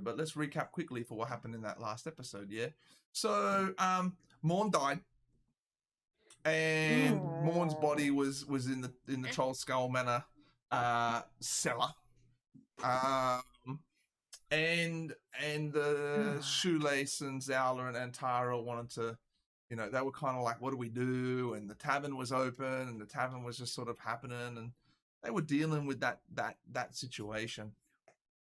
episode, but let's recap quickly for what happened in that last episode. Yeah. So Morn died, and Morn's body was in the Troll Skull Manor cellar. And the Shoelace and Zowla and Antara wanted to, you know, they were kind of like, what do we do? And the tavern was open, and the tavern was just sort of happening, and they were dealing with that situation.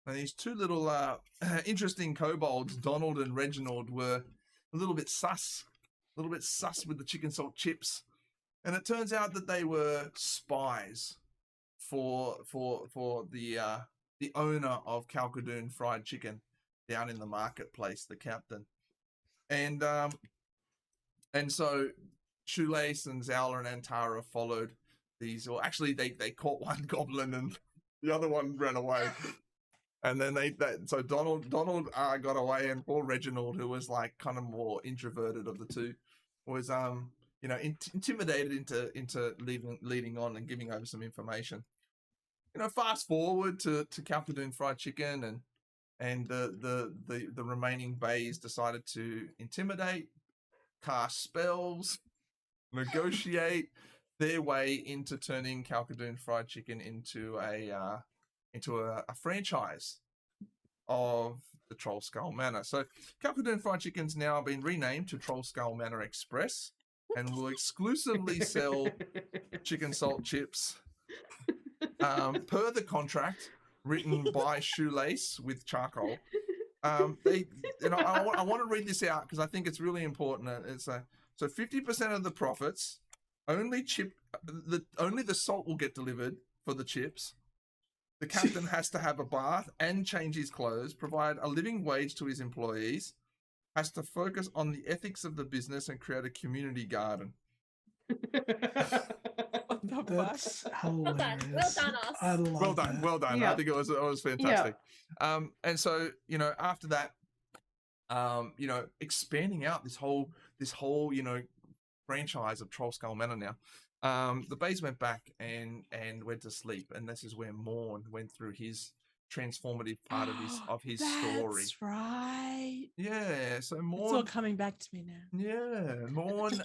And these two little interesting kobolds, Donald and Reginald, were a little bit sus with the chicken salt chips. And it turns out that they were spies for the owner of Calcadoon Fried Chicken down in the marketplace, the captain. And so Shoelace and Zowla and Antara followed these, or actually they caught one goblin and the other one ran away. And then so Donald got away, and poor Reginald, who was like kind of more introverted of the two, was you know, intimidated into leading on and giving over some information. You know, fast forward to Calcadoon Fried Chicken, and the remaining Baes decided to intimidate, cast spells, negotiate their way into turning Calcadoon Fried Chicken into a franchise of the Troll Skull Manor. So Calcadoon Fried Chicken's now been renamed to Troll Skull Manor Express, and will exclusively sell chicken salt chips per the contract written by Shoelace with charcoal. I want to read this out because I think it's really important. It's so 50% of the profits, only the salt will get delivered for the chips. The captain has to have a bath and change his clothes, provide a living wage to his employees, has to focus on the ethics of the business, and create a community garden. That's hilarious. Well done, us. I love that. Well done. Yeah. I think it was fantastic. Yeah. And so, you know, after that, you know, expanding out this whole, you know, franchise of Troll Skull Manor now, the Baes went back and went to sleep, and this is where Morn went through his transformative part of his story. That's right. Yeah, so Morn, It's all coming back to me now. Yeah, Morn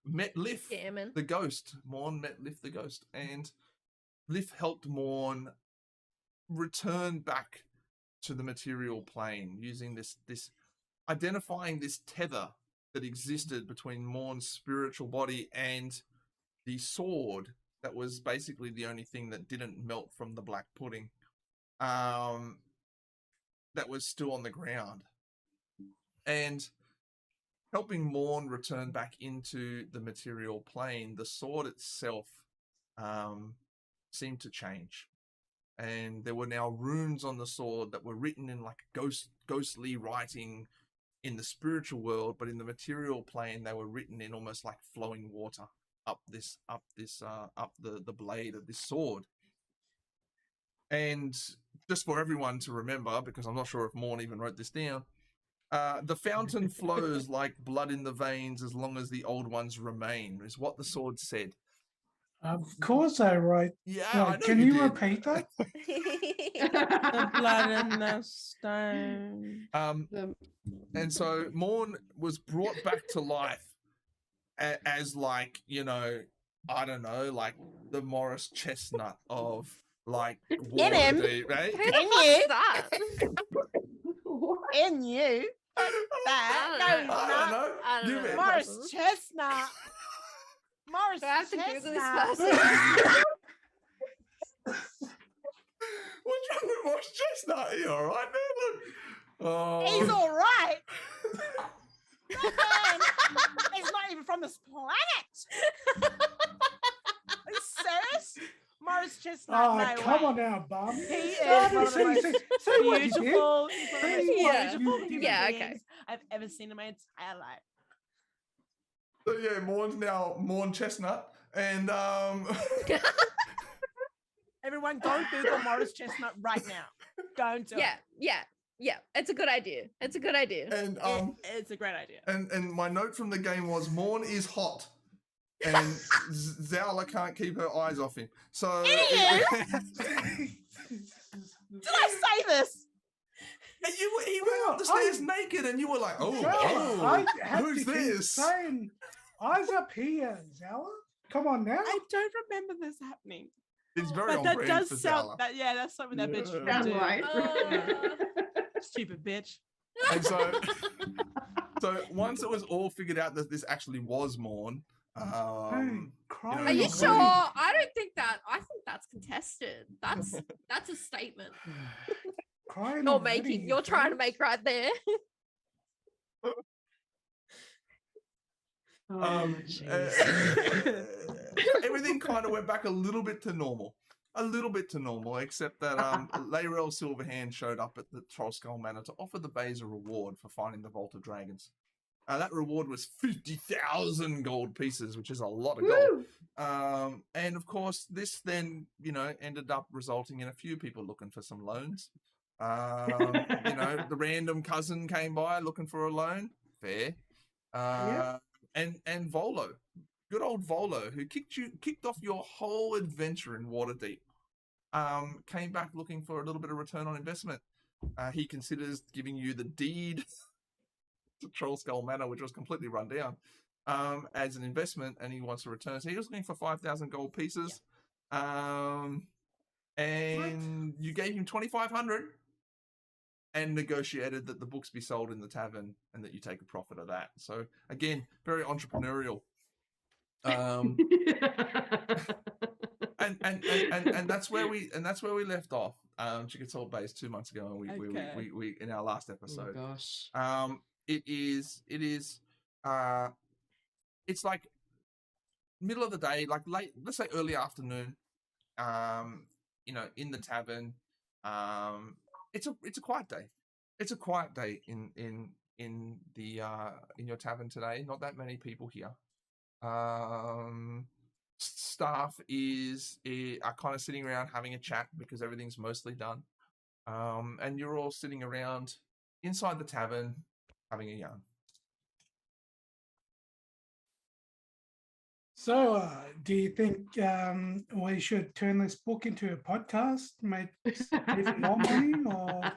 met Lif, the ghost. Morn met Lif the ghost, and Lif helped Morn return back to the material plane using this identifying this tether that existed between Morn's spiritual body and the sword that was basically the only thing that didn't melt from the black pudding, that was still on the ground. And helping Morn return back into the material plane, the sword itself seemed to change. And there were now runes on the sword that were written in like ghostly writing in the spiritual world, but in the material plane they were written in almost like flowing water up the blade of this sword. And just for everyone to remember, because I'm not sure if Morn even wrote this down, the fountain flows like blood in the veins as long as the old ones remain, is what the sword said. Of course I wrote. Yeah, Well, I know can you repeat that? The blood and the stone. And so Morn was brought back to life as like, you know, I don't know, like the Morris Chestnut of like Waterdeep, right? Who the fuck's that? In you. I don't know. Morris Chestnut. Morris Do I have to Chestnut. Google this person? What's wrong with Morris Chestnut? Are you all right, man? Look. Oh. He's all right. That man is not even from this planet. Are you serious? Morris Chestnut. Oh, no come way. on now, bum. He is one of the most Say what you did. beautiful, he's one of the most Yeah. beautiful human Yeah, beings okay. I've ever seen in my entire life. So yeah, Morn's now Morn Chestnut, and Everyone, go Google Morris Chestnut right now. Don't do it. Yeah. It's a good idea. It's a good idea. and It's a great idea. and my note from the game was Morn is hot, and Zowla can't keep her eyes off him. So Did I say this? up the stairs naked, and you were like, "Oh, I had who's to keep this?" saying, eyes up here, Zella. Come on now. I don't remember this happening. It's very But on that brand does for sound Zala. that that's something that bitch would Yeah. Sound do. right. Stupid bitch. And so once it was all figured out that this actually was Morn, Hey, crying Are you already. sure? I don't think that. I think that's contested. That's a statement. Crying You're already, making. you You're trying to friends? make right there. Oh, jeez. everything kind of went back a little bit to normal. Except that Layrel Silverhand showed up at the Trollskull Manor to offer the Baes a reward for finding the Vault of Dragons. That reward was 50,000 gold pieces, which is a lot of gold. Woo! And of course, this then, ended up resulting in a few people looking for some loans. The random cousin came by looking for a loan. Fair. And Volo, good old Volo, who kicked off your whole adventure in Waterdeep, came back looking for a little bit of return on investment. He considers giving you the deed to Trollskull Manor, which was completely run down, as an investment, and he wants a return. So he was looking for 5,000 gold pieces, and you gave him 2,500. And negotiated that the books be sold in the tavern and that you take a profit of that. So again, very entrepreneurial. And that's where we left off. Chickasaw Baes 2 months ago, and we in our last episode. Oh gosh. It's like middle of the day, like late, let's say early afternoon. In the tavern. It's a quiet day. It's a quiet day in your tavern today. Not that many people here. Staff are kind of sitting around having a chat because everything's mostly done. And you're all sitting around inside the tavern having a yarn. So, do you think we should turn this book into a podcast, make even more money, or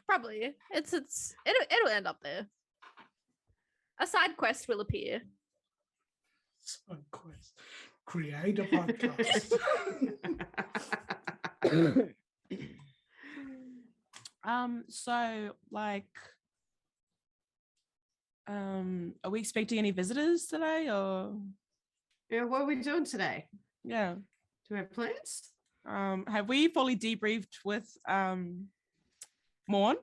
Probably. It'll end up there. A side quest will appear. side quest? Create a podcast. So like are we expecting any visitors today or Yeah, what are we doing today? yeah. Do we have plans? Have we fully debriefed with Morn?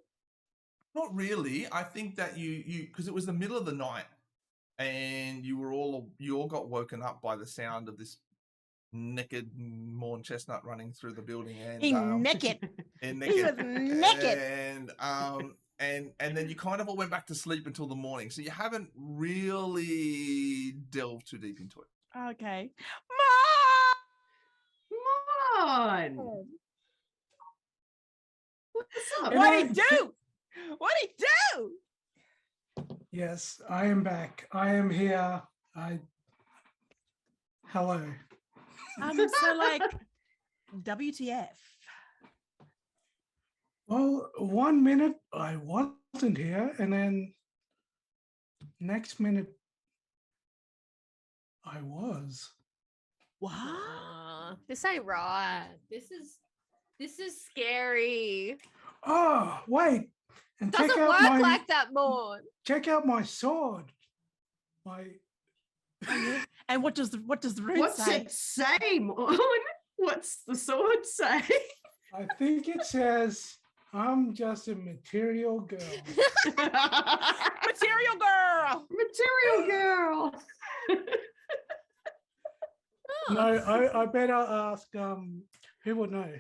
Not really. I think that you because it was the middle of the night, and you all got woken up by the sound of this naked Morn Chestnut running through the building, and naked. and He was naked. and then you kind of all went back to sleep until the morning, so you haven't really delved too deep into it. Okay. Come on. What's up? And What'd he then- do? What'd he do? Yes, I am back. I am here. Hello. So like WTF? Well, 1 minute I wasn't here, and then next minute I was. What? This ain't right. This is scary. Oh, wait. And Doesn't work like that, Morn. check out my sword. My And what does the rune What's say? it say, Morn? What's the sword say? I think it says I'm just a material girl. Material girl. Material girl. No, I better ask who would know.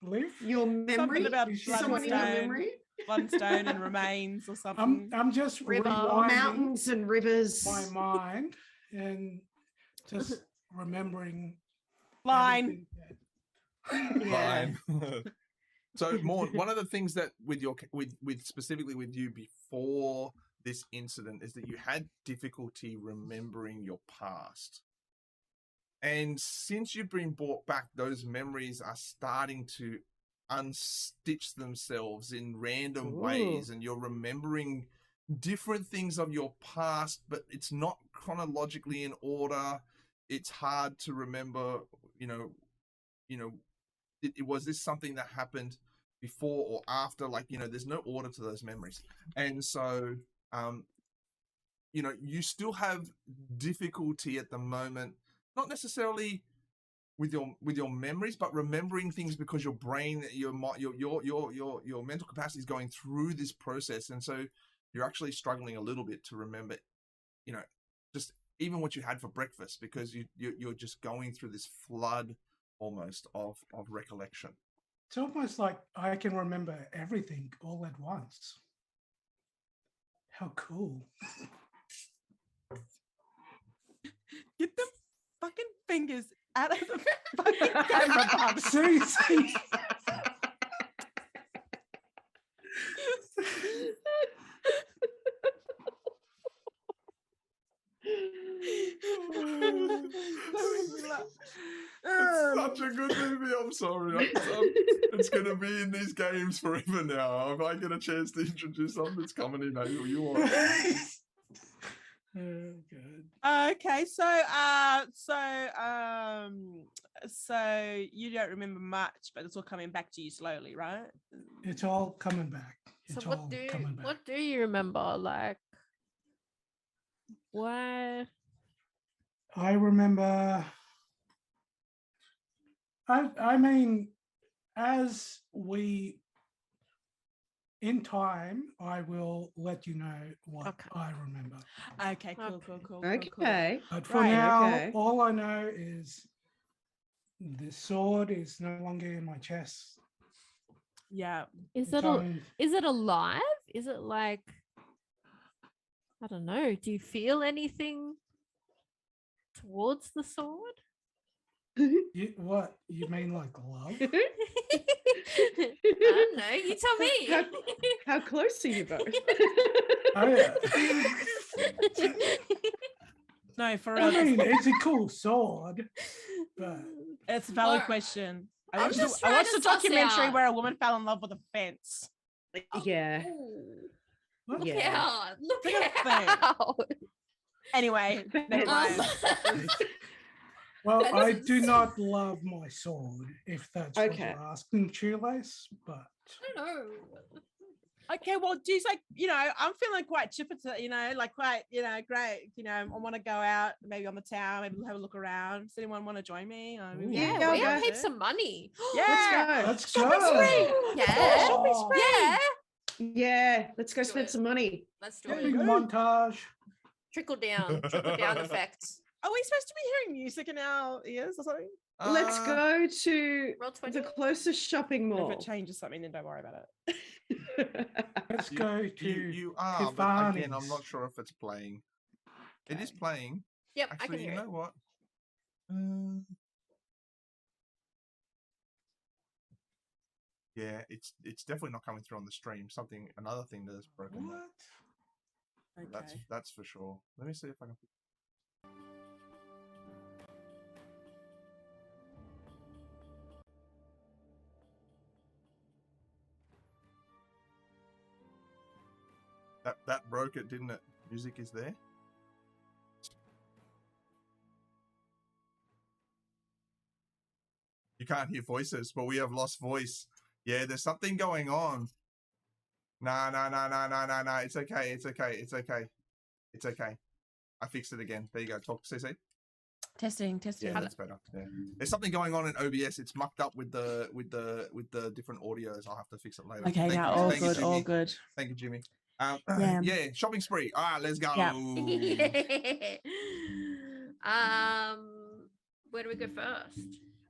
Leaf? Your memory? Something about Someone in your bloodstone. memory? Bloodstone and remains or something. I'm just River. rewinding Mountains and rivers. my mind and just remembering Line. everything Yeah. Fine. So, Morn, one of the things that with specifically with you before this incident is that you had difficulty remembering your past. And since you've been brought back, those memories are starting to unstitch themselves in random Ooh. ways, and you're remembering different things of your past, but it's not chronologically in order. It's hard to remember, was this something that happened before or after? Like, there's no order to those memories. And so, you still have difficulty at the moment, not necessarily with your memories, but remembering things because your brain, your mental capacity is going through this process. And so you're actually struggling a little bit to remember, just even what you had for breakfast, because you're just going through this flood almost of recollection. It's almost like I can remember everything all at once. How cool. Get them fucking fingers out of the fucking camera, Bob. Seriously. It's such a good movie. I'm sorry. It's going to be in these games forever now. If I get a chance to introduce something, it's coming in. You want? Oh, good. Okay, so you don't remember much, but it's all coming back to you slowly, right? It's all coming back. So It's what all do coming back. what do you remember? Like, what? I remember. I mean, as we in time, I will let you know what Okay. I remember. Okay, cool, Okay. cool, cool. Cool. Okay. But for Right, now, okay. all I know is the sword is no longer in my chest. Yeah. Is It's it on- is it alive? Is it like, I don't know, do you feel anything towards the sword? what you mean, like love? I don't know, you tell me. How close are you both? Oh yeah. No, for I real. mean, it's a cool sword, but It's a valid Or- question. I'm I watched, just I trying watched to a suss documentary out. where a woman fell in love with a fence. Yeah. Ooh, what? look Yeah. out! Look Look at that out! Anyway, never mind. Well, That I is do ins- not love my sword, if that's what Okay. you're asking, Shoelace, but I don't know. Okay, well, geez, like, I'm feeling quite chipper, like quite, great. I want to go out, maybe on the town, maybe have a look around. Does anyone want to join me? Maybe Yeah, Yeah, we I'll have go. heaps of money. Yeah. let's Shopping go. spree. Yeah. Shopping Oh, spree. Yeah, Yeah. Let's go Do spend it. some money. let's do Shopping it. montage. Trickle down effects. Are we supposed to be hearing music in our ears or something? Let's go to Roll 20. the closest shopping And if mall. it changes something, then don't worry about it. Let's go to You are, but again, I'm not Tiffany's. sure if it's playing. It is Okay. playing. Yep, I can Actually, hear you it. know what? Yeah, it's definitely not coming through on the stream. Another thing that's broken. What? Okay. That's for sure. Let me see if I can. That broke it, didn't it? Music is there. You can't hear voices, but we have lost voice. Yeah, there's something going on. No. It's okay. It's okay. I fixed it again. There you go. Talk to CC. Testing. Yeah, that's better. Yeah. There's something going on in OBS. It's mucked up with the different audios. I'll have to fix it later. Okay, now all good, all good. Thank you, Jimmy. Yeah. Yeah, shopping spree. All right, let's go. Yeah. Where do we go first?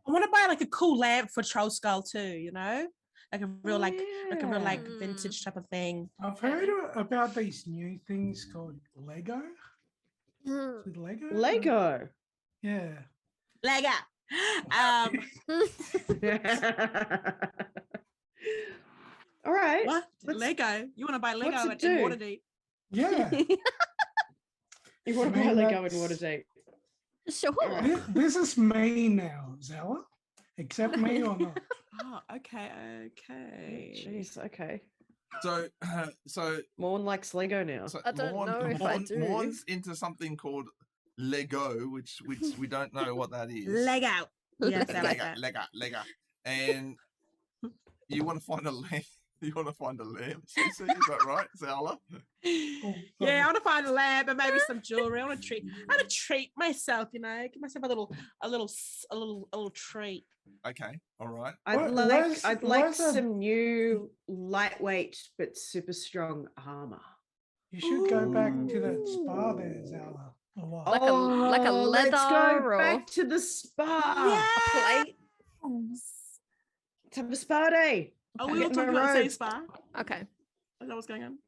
I want to buy like a cool lamp for Troll Skull too, like a real like a real like Yeah. vintage type of thing. I've heard about these new things called Lego. Is it Lego? Lego. Yeah. Lego. All right. What? Let's- Lego? You want to buy Lego what's it in do? Waterdeep? Yeah. You want to I buy mean, Lego in that's- Waterdeep? Sure. Alright. This is me now, Zella. Accept me or not? Oh, okay. Jeez, okay. So, Morn likes Lego now. so I don't know if I do. Morn's into something called Lego, which we don't know what that is. Leg out. Yes, I like that. Lego. And you want to find a lamp. You want to find a lamp, Cece, is that right, Zala? Yeah, I want to find a lamp and maybe some jewelry. I want to treat myself, give myself a little treat. Okay, all right. I'd like where's a- some new lightweight but super strong armor. You should go back to that spa there, Zala. Or what? Like a Let's leather go or back to the spa. a plate. Let's have a spa day. Are Okay. we all Get my talking about the same robe. spa? Okay, Is that what's going on?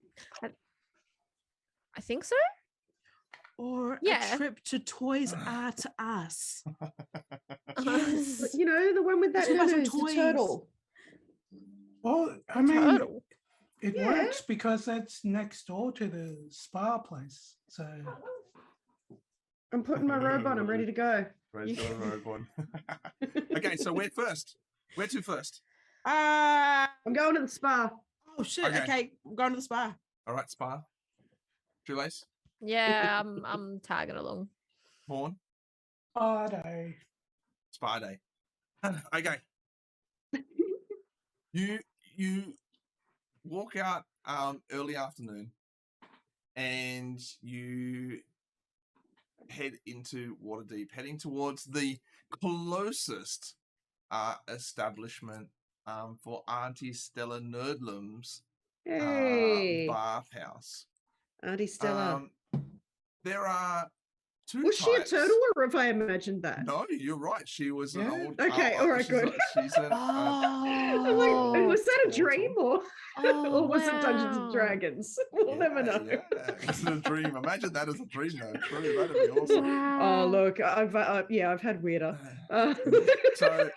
I think so. Or Yeah. a trip to Toys R Us? But, you know, the one with that Let's buy some nose, the toys. turtle. Well, I mean, Turtle. it Yeah. works because that's next door to the spa place. So I'm putting my robe on. I'm ready to go. Ray's got a robe on. Okay, so where first? Where to first? I'm going to the spa. Oh shit. Okay. Okay, I'm going to the spa. All right, Spa. Shoelace, Yeah, I'm tagging along. Morn, spa day. Spa day. Okay. You walk out early afternoon and you head into Waterdeep, heading towards the closest establishment for Aunty Stella Nerdlum's Hey, bathhouse. Aunty Stella. There are two Was she a types. turtle or have I imagined that? No, you're right. She was an Yeah. old. Okay, all right, she's good. She's an, I'm like, was that a turtle. dream or, Oh, or was it Dungeons and wow. Dragons? We'll never know. Yeah, this is a dream. Imagine that as a dream, though. True, that'd be awesome. Wow. Oh, look, I've had weirder. So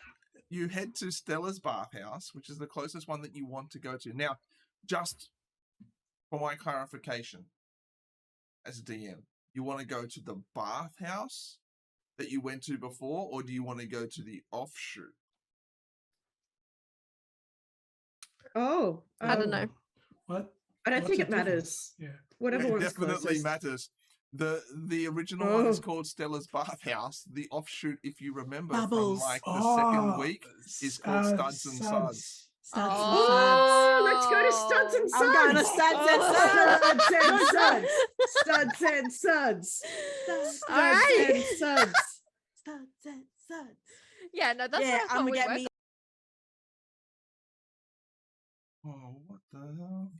you head to Stella's bathhouse, which is the closest one that you want to go to. Now, just for my clarification, as a DM, you want to go to the bathhouse that you went to before, or do you want to go to the offshoot? Oh, I don't know. What? I don't What's think the it matters. difference? Yeah. Whatever It one's definitely closest. matters. The original one is Oh. called Stella's Bathhouse. The offshoot, if you remember Bubbles. from like the second Oh, week, is called Studs and Suds. Studs and Oh, let's go to Studs and Suds. I'm going to Studs and Studs and Suds. Suds. All right. and Suds. Studs and Suds. Yeah, no, that's Yeah, what I I'm thought gonna we get were. me. Oh, what the hell?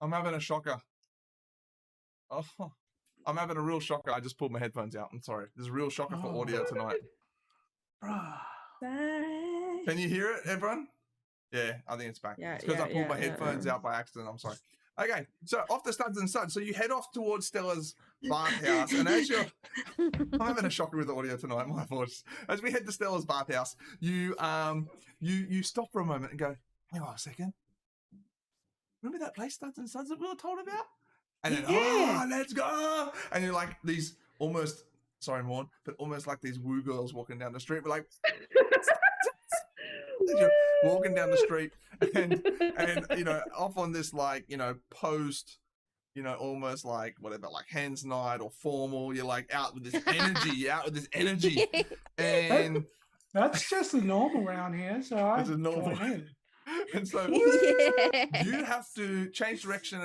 I'm having a shocker. Oh, I'm having a real shocker. I just pulled my headphones out. I'm sorry. There's a real shocker for audio tonight. Bruh. Can you hear it, everyone? Yeah, I think it's back. Yeah, it's because I yeah, pulled my yeah, headphones out by accident. I'm sorry. Okay, so off to Studs and Suds. So you head off towards Stella's bathhouse, and as you're, I'm having a shocker with audio tonight. My voice. As we head to Stella's bathhouse, you stop for a moment and go, "Hang on a second. Remember that place, Studs and Suds, that we were told about?" And then, Yeah. oh, let's go! And you're like these almost, sorry, Morn, but almost like these woo girls walking down the street. We're like, you're walking down the street, and you know, off on this like, you know, post, you know, almost like whatever, like hands night or formal. You're like out with this energy, and That's just the norm around here. So I It's a normal- join in. and so Yeah. you have to change direction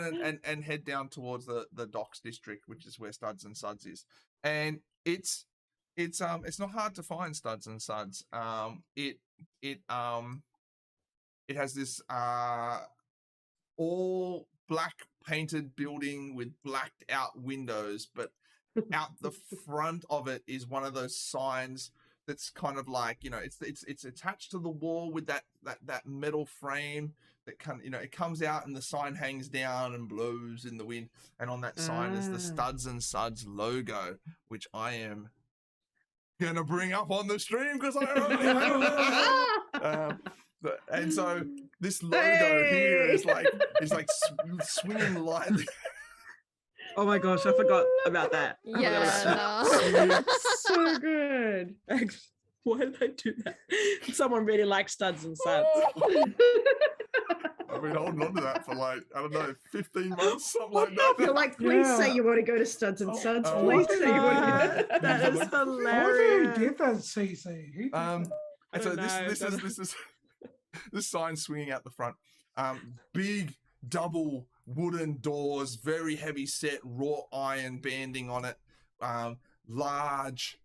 and head down towards the docks district, which is where Studs and Suds is. And it's not hard to find Studs and Suds. It has this all black painted building with blacked out windows, but out the front of it is one of those signs that's kind of like, you know, it's attached to the wall with that metal frame that it comes out and the sign hangs down and blows in the wind, and on that sign is the Studs and Suds logo, which I am gonna bring up on the stream because and so this logo here is like swinging lightly Oh my gosh, I forgot about that. I forgot about that. Yeah, no. So good. Why did I do that? Someone really likes studs and suds. I've been holding on to that for like, I don't know, 15 months, something like that. You're like, please say Yeah. you want to go to Studs and Suds. Oh, Please what say you want to go. That is I wonder who hilarious. did that, CC. Who did And so don't know, this don't is this sign swinging out the front. Big double wooden doors, very heavy set, wrought iron banding on it. Large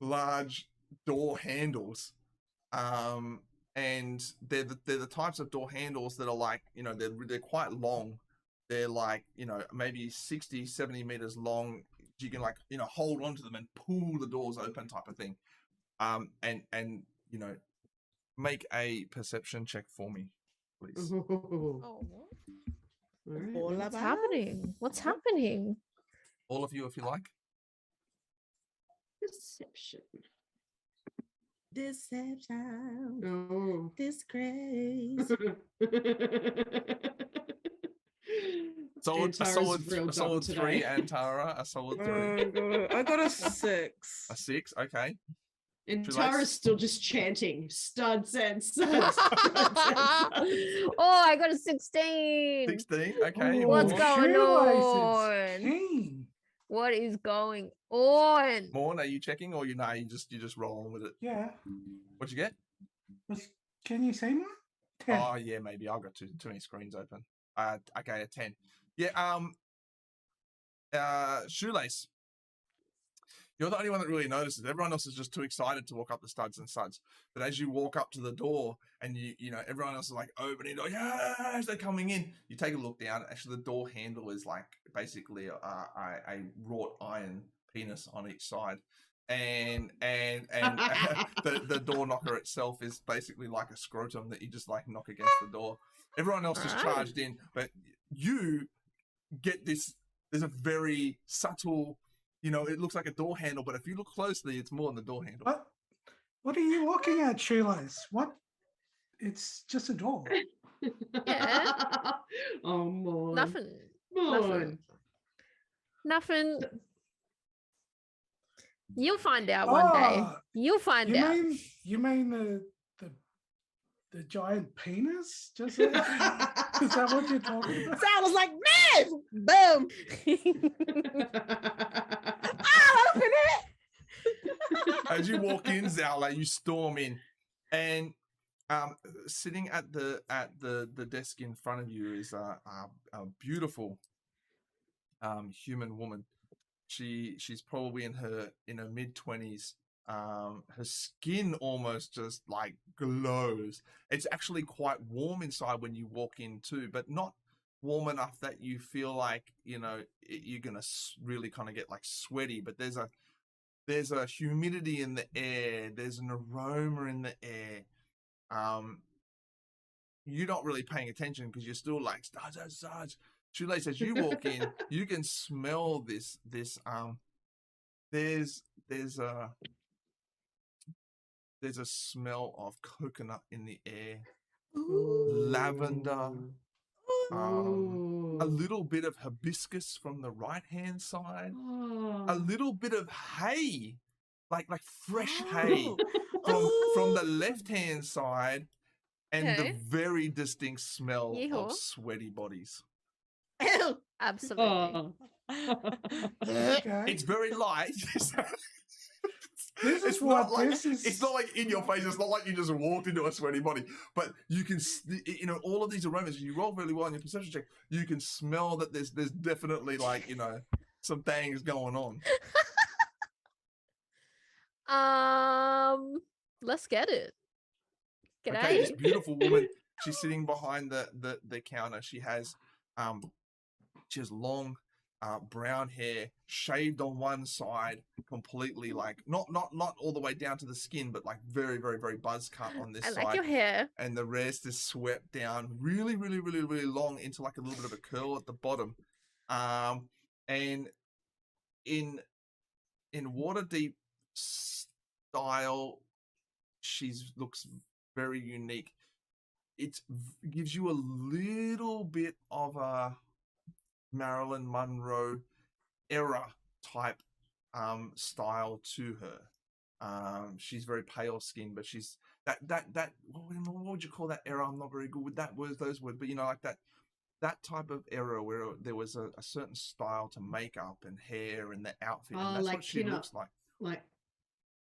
large door handles. And they're the types of door handles that are like, you know, they're quite long. They're like, you know, maybe 60, 70 meters long. You can like, you know, hold onto them and pull the doors open type of thing. And you know, make a perception check for me, please. Oh, All what's about happening? What's happening? All of you, if you like. Perception. deception, Oh. disgrace. A solid today. 3, and Tara, a solid 3. Oh, God. I got a 6. A 6, okay. And Too late. Tara's still just chanting Studs and Suds. Oh, I got a 16. 16, okay. Oh, What's Morn. going shoelaces. on? Keen. What is going on? Morn, are you checking or you just roll on with it? Yeah. What'd you get? Can you see more? 10. Oh yeah, maybe I've got too many screens open. Okay, a 10. Yeah. Shoelace. You're the only one that really notices. Everyone else is just too excited to walk up the Studs and Suds. But as you walk up to the door and you know, everyone else is like opening the door, yeah, as they're coming in, you take a look down. Actually, the door handle is like basically a wrought iron penis on each side. And the door knocker itself is basically like a scrotum that you just like knock against the door. Everyone else is charged in, but you get this. There's a very subtle, you know, it looks like a door handle, but if you look closely, it's more than the door handle. What are you looking at, Shoelace? What? It's just a door. Yeah. Oh, Morn. Nothing. Morn. Nothing. You'll find out one day. Oh, You'll find out. You mean the giant penis? Just like, is that what you're talking about? So I was like, man, boom. I'll open it. As you walk in, Zala, you storm in, and sitting at the desk in front of you is a beautiful human woman. She's probably in her mid-20s. Her skin almost just like glows. It's actually quite warm inside when you walk in too, but not warm enough that you feel like, you know, you're gonna really kind of get like sweaty. But there's a humidity in the air. There's an aroma in the air. You're not really paying attention because you're still like Suds. Shoelace, as you walk in, you can smell this. There's a smell of coconut in the air, lavender, a little bit of hibiscus from the right-hand side, a little bit of hay, like fresh hay from the left-hand side, and Okay. the very distinct smell Yeehaw. of sweaty bodies. Ew. Absolutely. Okay. It's very light. This is It's what not like this is. it's not like in your face. It's not like you just walked into a sweaty body, but you can, you know, all of these aromas. You roll really well in your perception check. You can smell that there's definitely like, you know, some things going on. Let's get it. G'day. Okay, this beautiful woman. She's sitting behind the counter. She has long brown hair, shaved on one side, completely like not all the way down to the skin, but like very, very, very buzz cut on this I side. like your hair. And the rest is swept down really, really, really, really long into like a little bit of a curl at the bottom. And in Waterdeep style, looks very unique. It gives you a little bit of a Marilyn Monroe era type style to her. She's very pale skin, but she's that what would you call that era? I'm not very good with those words, but like that type of era where there was a certain style to makeup and hair and the outfit, and that's like what she looks like.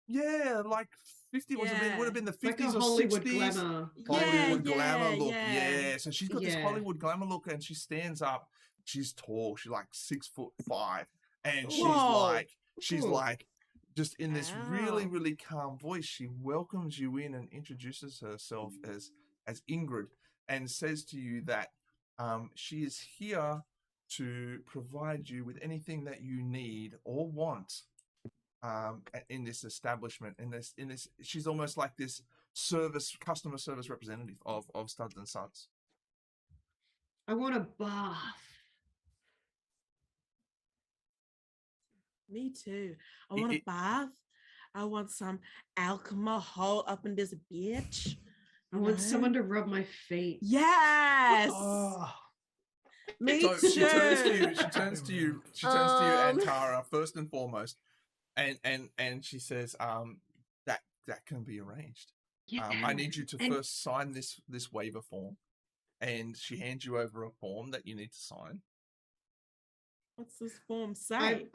Yeah, like 50 would have been the 50s like a or Hollywood 60s. glamour. Hollywood glamour look. yeah. Yeah. So she's got this Hollywood glamour look, and she stands up. She's tall. She's like 6'5", and she's like just in this really, really calm voice. She welcomes you in and introduces herself as Ingrid, and says to you that she is here to provide you with anything that you need or want in this establishment. In this, she's almost like this customer service representative of Studs and Suds. I want a bath. Me too. I want a bath. I want some alcohol up in this bitch. I want someone to rub my feet. Yes. Me So too. she turns to you, Antara, first and foremost, and she says, that can be arranged. Yeah. I need you to first sign this waiver form, and she hands you over a form that you need to sign. What's this form say?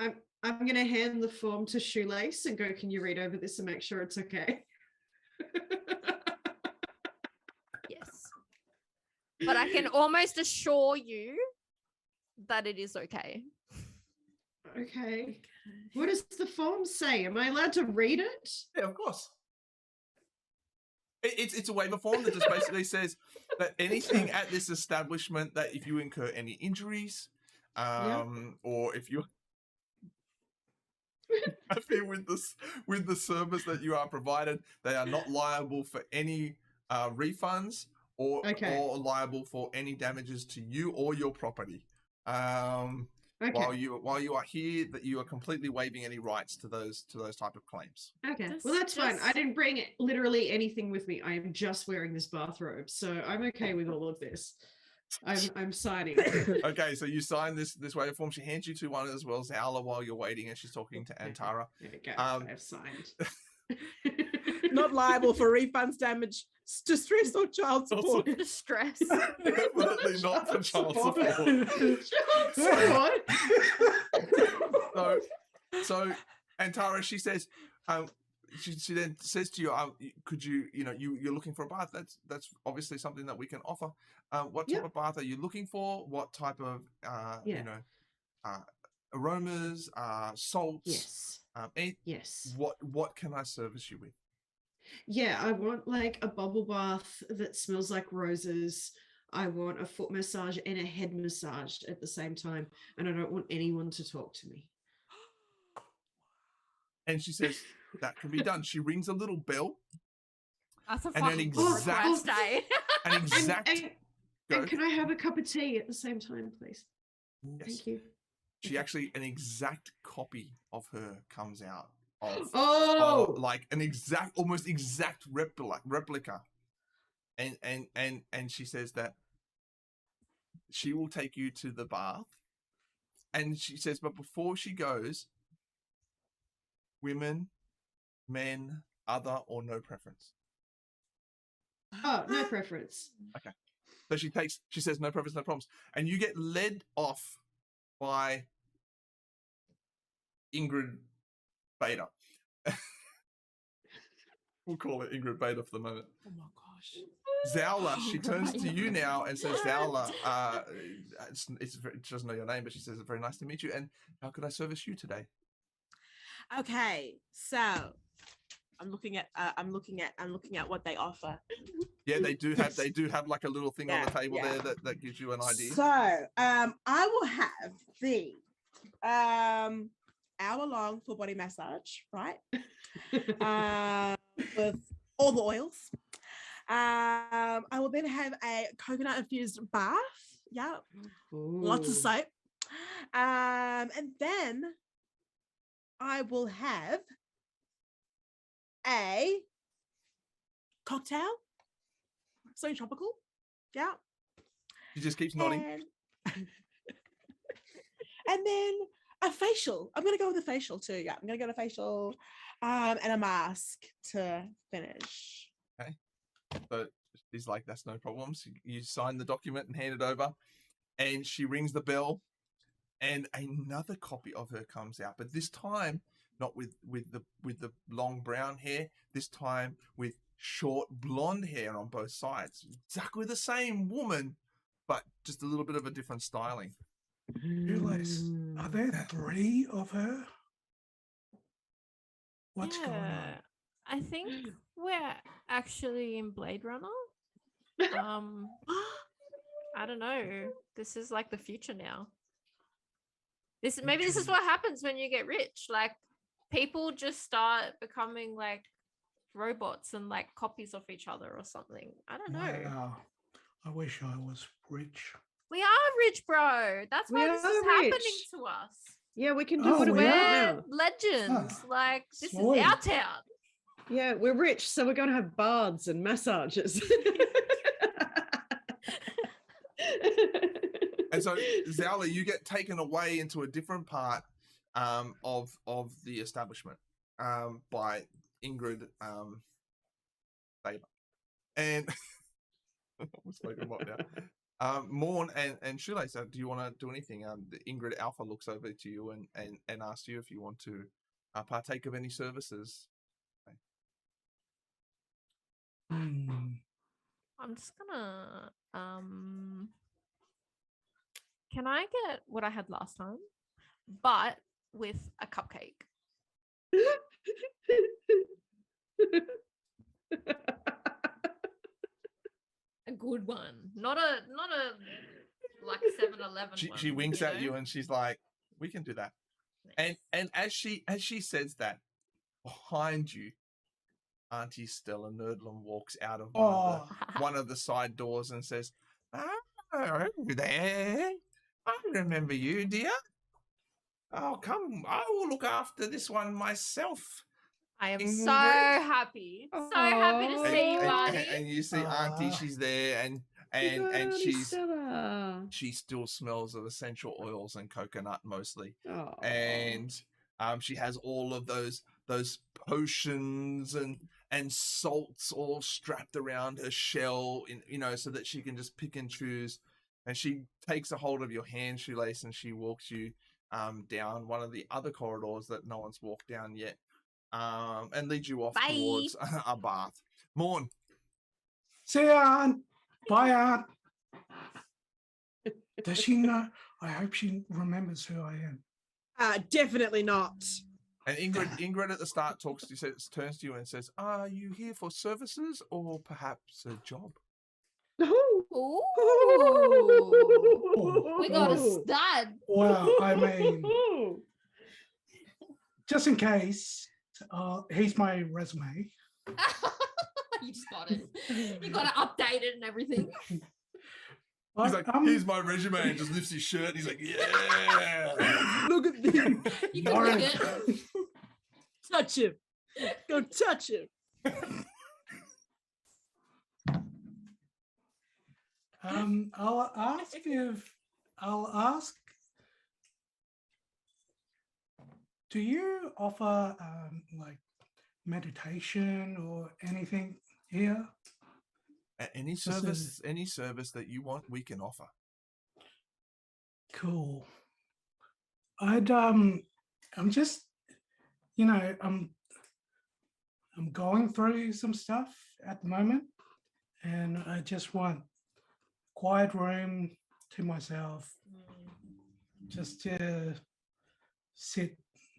I'm gonna hand the form to Shoelace and go, can you read over this and make sure it's okay? Yes. But I can almost assure you that it is okay. Okay. What does the form say? Am I allowed to read it? Yeah, of course. It's a waiver form that just basically says that anything at this establishment, that if you incur any injuries, or if you're happy with the service that you are provided, they are not liable for any refunds or liable for any damages to you or your property. While you are here, that you are completely waiving any rights to those type of claims. Okay, well that's fine. I didn't bring literally anything with me. I am just wearing this bathrobe, so I'm okay with all of this. I'm signing. Okay, so you sign this waiver form. She hands you to one as well, Zala, while you're waiting, and she's talking to Antara. Okay, I've signed. Not liable for refunds, damage, distress, or child support. Distress. Definitely not for child support. So Antara, she says, she then says to you, could you, you're looking for a bath. That's obviously something that we can offer. What type of bath are you looking for? What type of, aromas, salts? Yes. Yes. What can I service you with? Yeah, I want like a bubble bath that smells like roses. I want a foot massage and a head massage at the same time. And I don't want anyone to talk to me. And she says, that can be done. She rings a little bell. That's a and fucking request, eh? And can I have a cup of tea at the same time, please? Yes. Thank you. She actually, an exact copy of her comes out. Like an almost exact replica. And she says that she will take you to the bath. And she says, but before she goes, women, men, other, or no preference? Oh, no preference. Okay. So she says, no preference, no problems. And you get led off by Ingrid Beta. We'll call it Ingrid Beta for the moment. Oh my gosh. Zala, she turns to you now and says, Zala, she doesn't know your name, but she says, it's very nice to meet you. And how could I service you today? Okay, so I'm looking at what they offer. Yeah, they do have like a little thing on the table there that gives you an idea. So I will have the hour-long full body massage, right? With all the oils. I will then have a coconut infused bath. Yeah. Ooh. Lots of soap. And then I will have a cocktail. So tropical. Yeah. She just keeps nodding. and then a facial. I'm gonna go with a facial too. Yeah, I'm gonna go to facial, and a mask to finish. So she's like, that's no problem. So you sign the document and hand it over, and she rings the bell, and another copy of her comes out, but this time not with the long brown hair. This time with short blonde hair on both sides. Exactly the same woman, but just a little bit of a different styling. Realize, are there 3 of her? What's going on? Yeah, I think we're actually in Blade Runner. I don't know. This is like the future now. This is what happens when you get rich. Like people just start becoming like robots and like copies of each other or something. I don't know. Wow. I wish I was rich. We are rich, bro. That's We why this is are happening rich. to us. Yeah, we can do Oh, whatever we we are? want now. Legends. Like this sweet. is our town. Yeah, we're rich, so we're going to have baths and massages. And so, Zala, you get taken away into a different part of the establishment by Ingrid Faber. And we're spoken about now. Morn and Shoelace, do you want to do anything? Ingrid Alpha looks over to you and asks you if you want to partake of any services. Hmm. I'm just gonna can I get what I had last time, but with a cupcake? A good one, not a like 7-Eleven one. She winks you at you know? and she's like, "We can do that." Nice. And as she says that, behind you, Aunty Stella Nerdlum walks out of Oh, one of the side doors and says, "Oh, there! I remember you, dear. Oh, come! I will look after this one myself." I am Ingrid. so happy to see you, Auntie. And you see Auntie, she's there, and she still smells of essential oils and coconut mostly. And she has all of those potions and salts all strapped around her shell, so that she can just pick and choose. And she takes a hold of your hand, Shoelace, and she walks you down one of the other corridors that no one's walked down yet, and leads you off towards a bath. Morn. see ya, Aunt. Bye, Aunt. Does she know? I hope she remembers who I am. Definitely not. And Ingrid at the start turns to you and says, "Are you here for services or perhaps a job?" Ooh, we got a stud. Well, I mean, just in case, here's my resume. You just got it. You got to update it and everything. He's like, "Here's my resume," and just lifts his shirt. And he's like, "Yeah, Look at him. You can look it. Touch him. Go touch him. I'll ask. Do you offer like meditation or anything here? Any service that you want, we can offer." Cool. I'm just, I'm going through some stuff at the moment, and I just want quiet room to myself, just to sit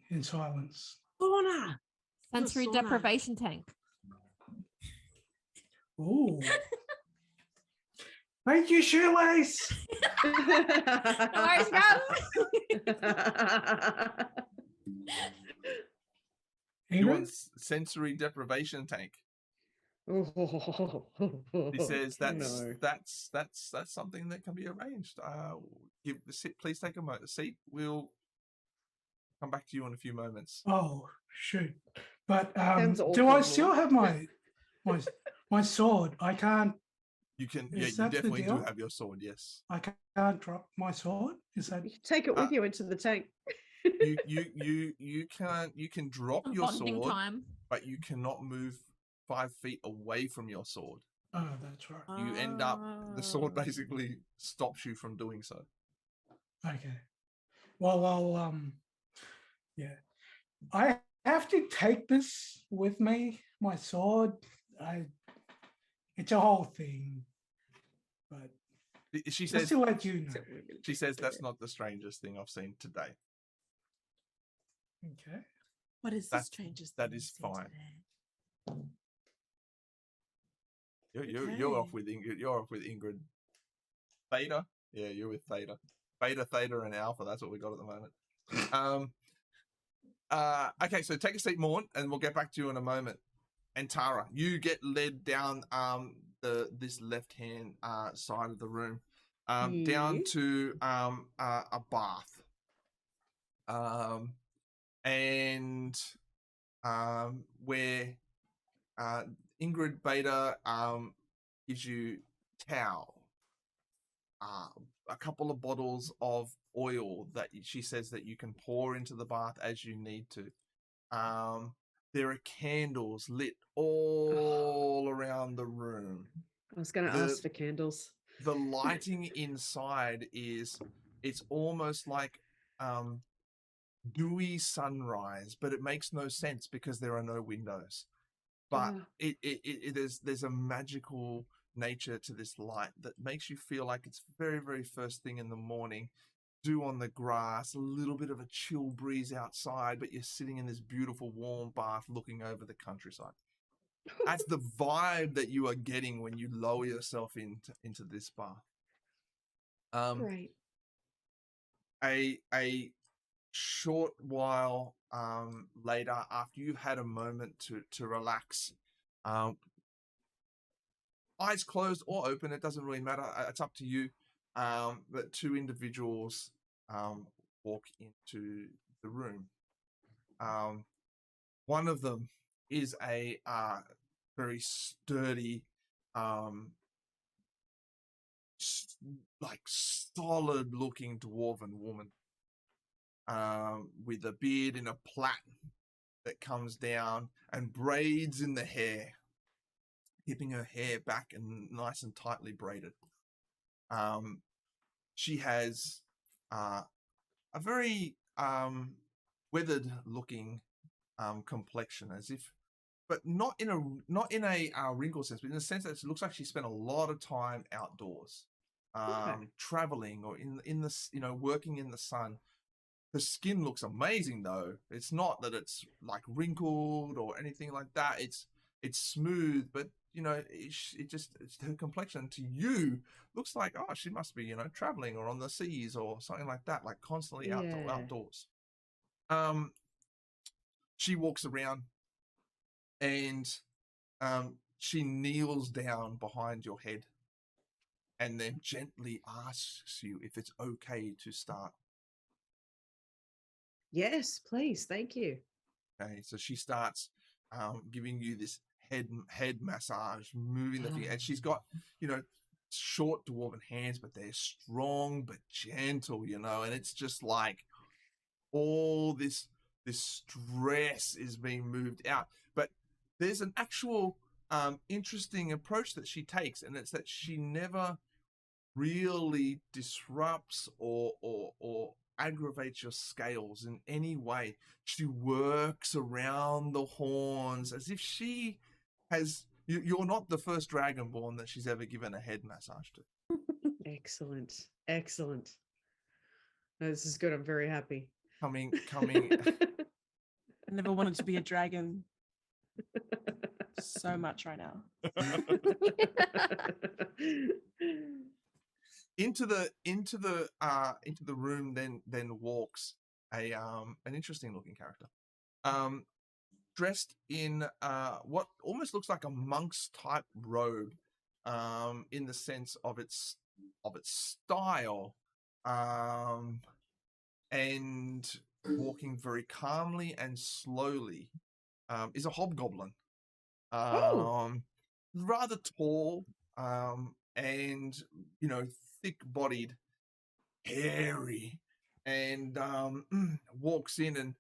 in silence. Sauna. Sensory Sauna. deprivation tank. Ooh. Thank you, Shoelace. No worries, guys. You want sensory deprivation tank? He says that's something that can be arranged. Please take a seat. We'll come back to you in a few moments. Oh, shoot. But Sounds do I awful. still have my sword? I can't You can, Is you that the definitely do deal? have your sword. Yes. I can't drop my sword. Is that You can take it with you into the tank. You can drop your Bonding sword, time. but you cannot move 5 feet away from your sword. Oh, that's right. You end up, the sword Oh. basically stops you from doing so. Okay. Well, I'll yeah. I have to take this with me, my sword. It's a whole thing. But She just says, to let you know. she says that's not the strangest thing I've seen today. Okay. What is the That's- strangest that thing is you've seen fine. today? You're off Okay. with Ingrid. You're off with Ingrid. Theta? Yeah, you're with Theta. Beta, Theta, and Alpha. That's what we got at the moment. Okay, so take a seat, Morn, and we'll get back to you in a moment. And Tara, you get led down this left hand side of the room, down Yeah. to a bath, and where Ingrid Beta gives you towel, a couple of bottles of oil that she says that you can pour into the bath as you need to. There are candles lit all around the room. I was going to ask for candles. The lighting inside it's almost like dewy sunrise, but it makes no sense because there are no windows. But there's a magical nature to this light that makes you feel like it's very, very first thing in the morning. Dew on the grass, a little bit of a chill breeze outside, but you're sitting in this beautiful warm bath looking over the countryside. That's the vibe that you are getting when you lower yourself into this bath. Great. A short while later, after you've had a moment to relax, eyes closed or open, it doesn't really matter. It's up to you. But two individuals walk into the room. One of them is a very sturdy, like solid-looking dwarven woman, with a beard in a plait that comes down and braids in the hair, keeping her hair back and nice and tightly braided. She has a very weathered-looking complexion, as if, but not in a wrinkle sense, but in the sense that it looks like she spent a lot of time outdoors, traveling or in the working in the sun. Her skin looks amazing, though. It's not that it's like wrinkled or anything like that. It's smooth, but it's her complexion to you looks like, oh, she must be traveling or on the seas or something like that, like constantly outdoors. She walks around and she kneels down behind your head and then gently asks you if it's okay to start. Yes, please. Thank you. Okay, so she starts giving you this head massage, moving the finger, and she's got short dwarven hands, but they're strong but gentle, and it's just like all this stress is being moved out. But there's an actual interesting approach that she takes, and it's that she never really disrupts or aggravates your scales in any way. She works around the horns as if she has you're not the first dragonborn that she's ever given a head massage to. Excellent. No, this is good. I'm very happy. Coming I never wanted to be a dragon so much right now. into the room then walks an interesting looking character, dressed in what almost looks like a monk's type robe, in the sense of its style, and walking very calmly and slowly, is a hobgoblin, rather tall, and thick-bodied, hairy, and walks in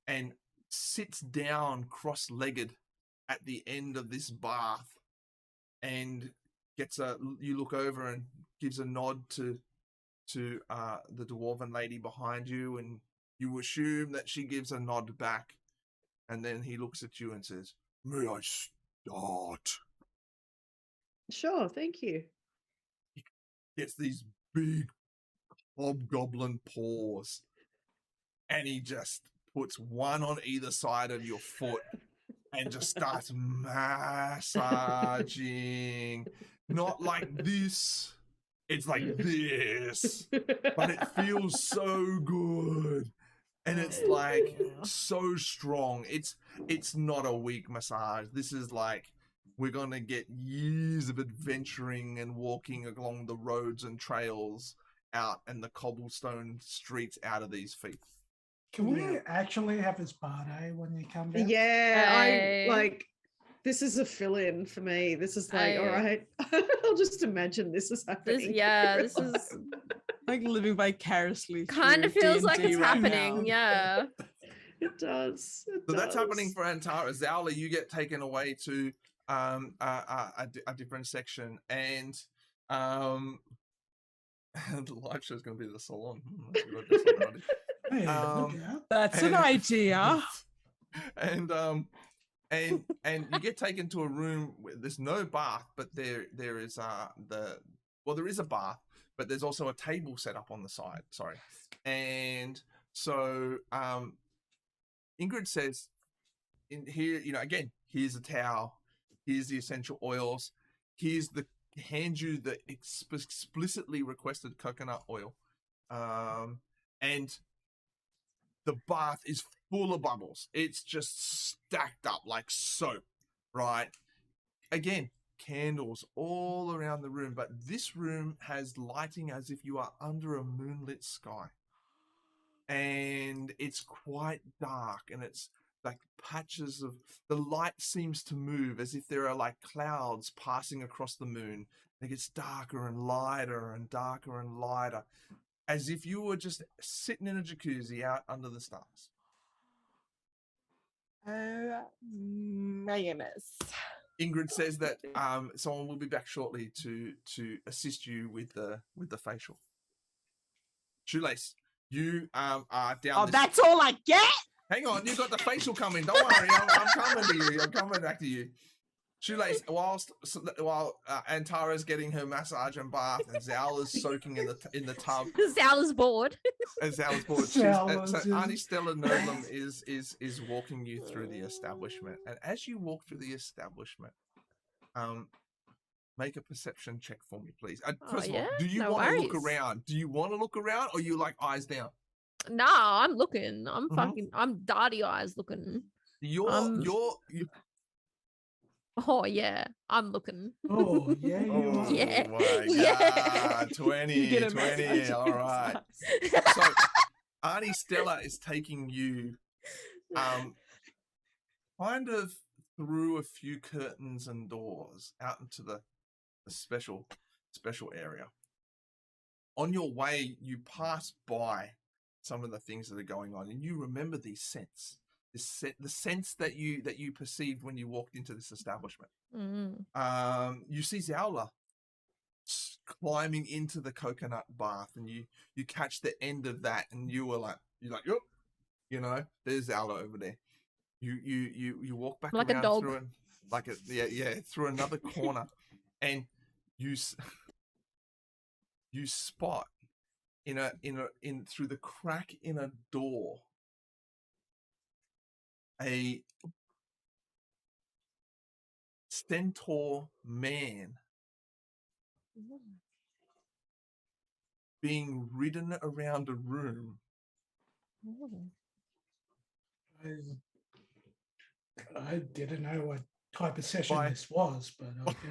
and sits down cross-legged at the end of this bath, and you look over and gives a nod to the dwarven lady behind you, and you assume that she gives a nod back, and then he looks at you and says, "May I start?" Sure, thank you. Gets these big hobgoblin paws, and he just puts one on either side of your foot and just starts massaging. Not like this, it's like this, but it feels so good, and it's like so strong. It's not a weak massage. This is like, we're gonna get years of adventuring and walking along the roads and trails out and the cobblestone streets out of these feet. Can we actually have his party when you come down? Yeah, Hey. I like. This is a fill-in for me. This is like, all Hey. right. I'll just imagine this is happening. This is Like living vicariously. kind of through feels like D&D it's right happening. now. Yeah. It does. So that's happening for Antara. Zowla, you get taken away to a different section, and the live show is going to be the salon. That's a good idea, somebody. Hey, Um, look out. That's an idea. And you get taken to a room where there's no bath, but there is there is a bath, but there's also a table set up on the side. Sorry. And so Ingrid says, in here, again, here's a towel, here's the essential oils, hands you the explicitly requested coconut oil, and the bath is full of bubbles. It's just stacked up like soap, right? Again, candles all around the room, but this room has lighting as if you are under a moonlit sky. And it's quite dark, and it's like patches of the light seems to move as if there are like clouds passing across the moon. It gets darker and lighter and darker and lighter, as if you were just sitting in a jacuzzi out under the stars. Oh my goodness. Ingrid says that someone will be back shortly to assist you with the facial. Shoelace, you are down. Oh, that's all I get? Hang on, you've got the facial coming. Don't worry, I'm coming to you. I'm coming back to you. Shoelace, while Antara's getting her massage and bath, and Zowla's soaking in the tub. Zowla's bored. And Zowla's bored. So Aunty Stella Noblem is walking you through the establishment, and as you walk through the establishment, make a perception check for me, please. First of all, do you want to look around? Do you want to look around, or you like eyes down? No, I'm looking. I'm darty eyes looking. Oh yeah, I'm looking. Oh yeah, you are. Yeah. My God. 20, You get a 20. message. All right. So Aunty Stella is taking you kind of through a few curtains and doors out into the special area. On your way, you pass by some of the things that are going on, and you remember these scents. The sense that you perceived when you walked into this establishment. You see Zowla climbing into the coconut bath, and you catch the end of that, and you're like, yep, there's Zowla over there. You walk back like around a dog. through another corner, and you spot in through the crack in a door a centaur man being ridden around a room. I didn't know what type of session this was, but okay.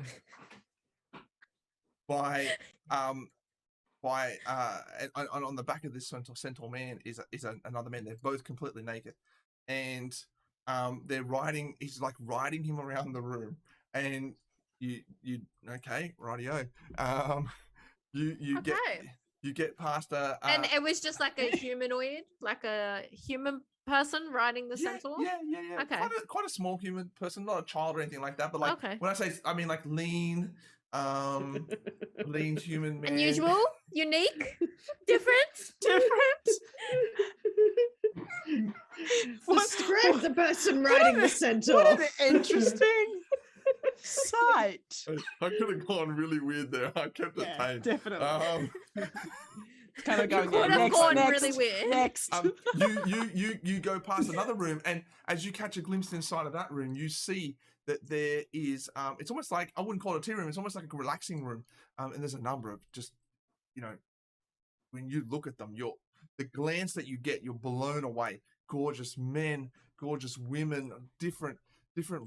On the back of this centaur man is another man. They're both completely naked, and he's like riding him around the room, and you okay, rightio. You Okay. get past a And it was just like a humanoid, like a human person riding the centaur. Yeah. Okay. Quite a small human person, not a child or anything like that. But like Okay. when I say, I mean like lean, lean human man. Unusual, unique, different. Describe the person riding the centaur. What an interesting sight. I could have gone really weird there. I kept it Yeah, tame. definitely. Kind of going Could there. have gone really weird. Next. You go past another room, and as you catch a glimpse inside of that room, you see that there is it's almost like, I wouldn't call it a tea room, it's almost like a relaxing room, and there's a number of just, you know, when you look at them, the glance that you get, you're blown away. Gorgeous men, gorgeous women, different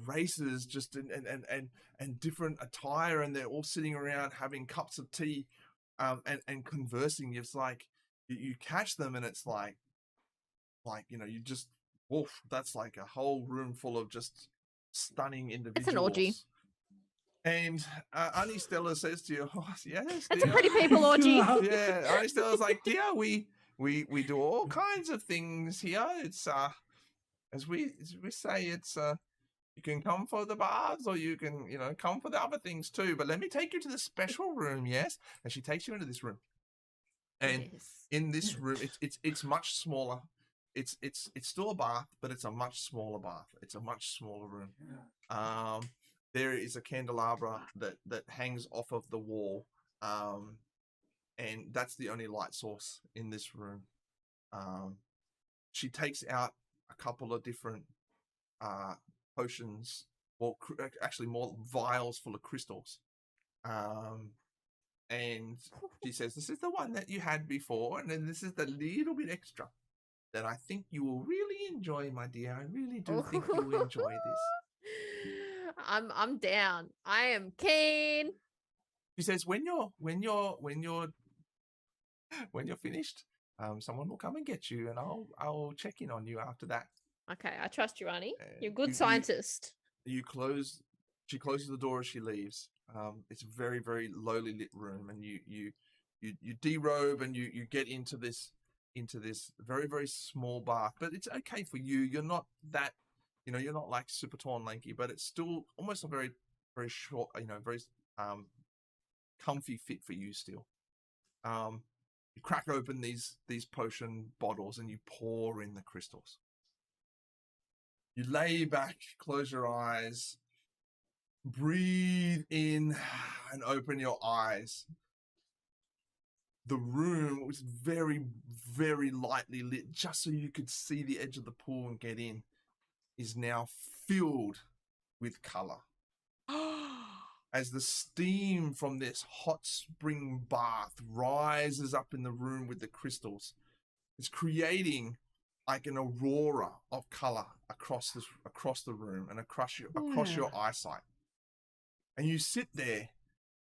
races, just and different attire, and they're all sitting around having cups of tea and conversing. It's like you catch them, and it's like you know, you just, woof, that's like a whole room full of just stunning individuals. It's an orgy. And Aunty Stella says to you, "Oh yes, That's a dear." pretty people orgy. Yeah, Aunty Stella's like, "Dear, we do all kinds of things here. It's as we say, it's you can come for the baths, or you can, you know, come for the other things too. But let me take you to the special room, yes." And she takes you into this room, and Yes. in this room, it's much smaller. It's still a bath, but it's a much smaller bath. It's a much smaller room. There is a candelabra that hangs off of the wall, and that's the only light source in this room. She takes out a couple of different potions, or actually more vials full of crystals, and she says, "This is the one that you had before, and then this is the little bit extra that I think you will really enjoy, my dear. I really do think you will enjoy this." I'm down. I am keen. She says, when you're finished, someone will come and get you, and I'll check in on you after that. Okay, I trust you, Annie. You're a And good scientist. She closes the door as she leaves. It's a very, very lowly lit room, and you derobe, and you get into this very, very small bath. But it's okay for you. You're not that, you know, you're not like super tall and lanky, but it's still almost a very, very short, you know, very comfy fit for you still. You crack open these potion bottles, and you pour in the crystals. You lay back, close your eyes, breathe in, and open your eyes. The room was very, very lightly lit, just so you could see the edge of the pool and get in, is now filled with color. As the steam from this hot spring bath rises up in the room with the crystals, it's creating like an aurora of color across the room and across your eyesight. And you sit there,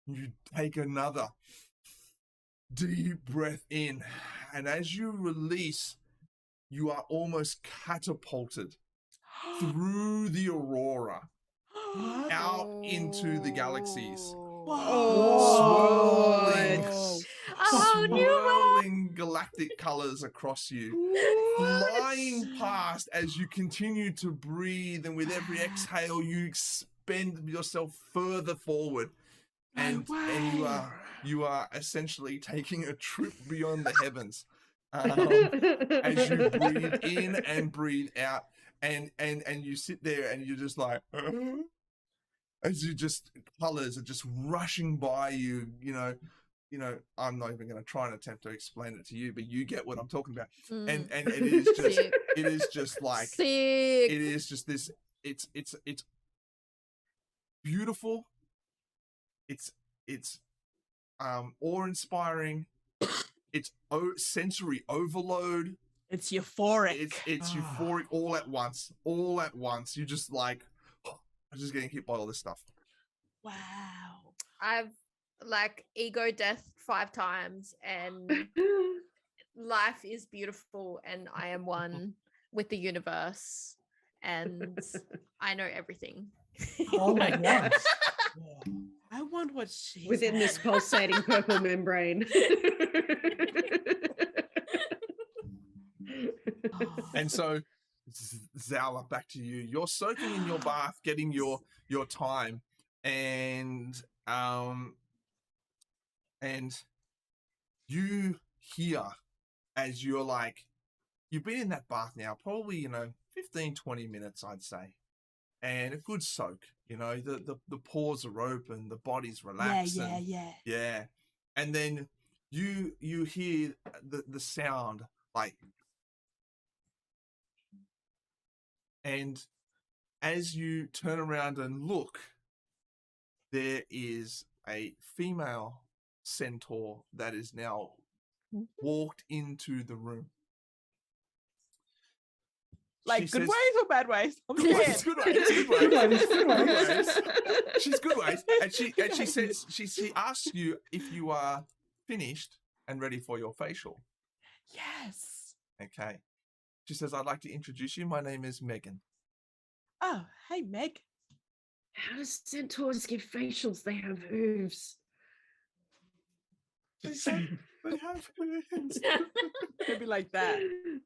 and you take another deep breath in, and as you release, you are almost catapulted through the aurora out into the galaxies. Swirling galactic colors across you, flying past as you continue to breathe, and with every exhale you expend yourself further forward, and you are essentially taking a trip beyond the heavens as you breathe in and breathe out, and you sit there, and you're just like, as you just, colors are just rushing by you. You know, I'm not even going to try and attempt to explain it to you, but you get what I'm talking about. And it is just, it is just like, Sick. it is just this. It's beautiful. It's awe-inspiring. It's sensory overload. It's euphoric. It's euphoric all at once. All at once. You just like, I'm just getting hit by all this stuff. Wow. I've like ego death 5 times, and life is beautiful, and I am one with the universe, and I know everything. All at once. I want what she's within this having. pulsating purple membrane. And so, Zala, back to you. You're soaking in your bath, getting your time, and you hear as you're like, you've been in that bath now, probably 15, 20 minutes, I'd say, and a good soak. The pores are open, the body's relaxed. Yeah. And then you hear the sound like. And as you turn around and look, there is a female centaur that is now walked into the room. Like She good says- ways or bad ways? I'm It's scared. good ways. Good Good ways. ways, good Good ways. ways. She's good ways. And she says she asks you if you are finished and ready for your facial. Yes. Okay. She says, I'd like to introduce you. My name is Megan. Oh, hey, Meg. How does centaurs give facials? They have hooves. They have hands. Maybe like that.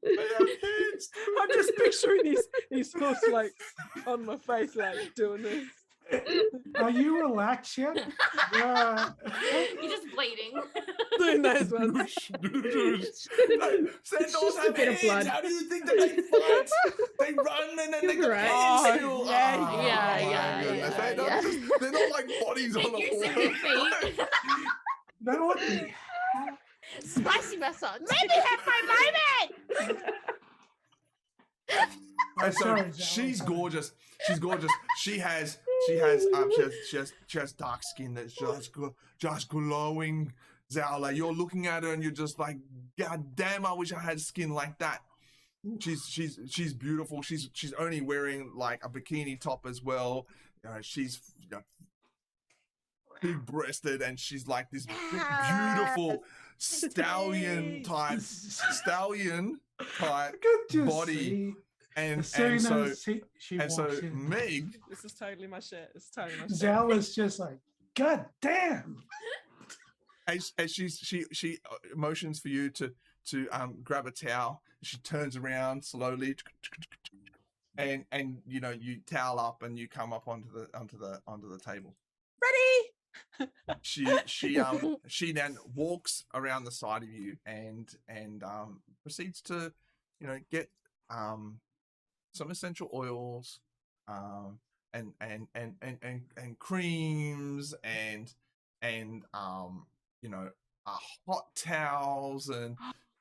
They have hands. I'm just picturing these hooks like on my face, like doing this. Are you relaxed yet? Yeah. You're just bleeding. Doing those ones. Centaurs just a have bit of hands. blood. How do you think that they fight? They run and then they You're got right. hands Oh, still. yeah, Oh, yeah, my yeah, goodness. yeah, They're not yeah. just- they're not like bodies on the Using floor. your feet. That would be. Spicy massage. Let me have my moment. And so Sorry, Zala, she's sorry. gorgeous. She's gorgeous. She has dark skin that's just glowing. Zala, you're looking at her and you're just like, God damn, I wish I had skin like that. She's beautiful. She's only wearing like a bikini top as well. She's big breasted and she's like this big, beautiful stallion type Good to body. see. And As soon so as she and so walks in, Meg, This is totally my shit. It's totally my shit. Zala's just like, God damn. as she motions for you to grab a towel. She turns around slowly, and you towel up and you come up onto the table. Ready? She then walks around the side of you and proceeds to get some essential oils and creams and hot towels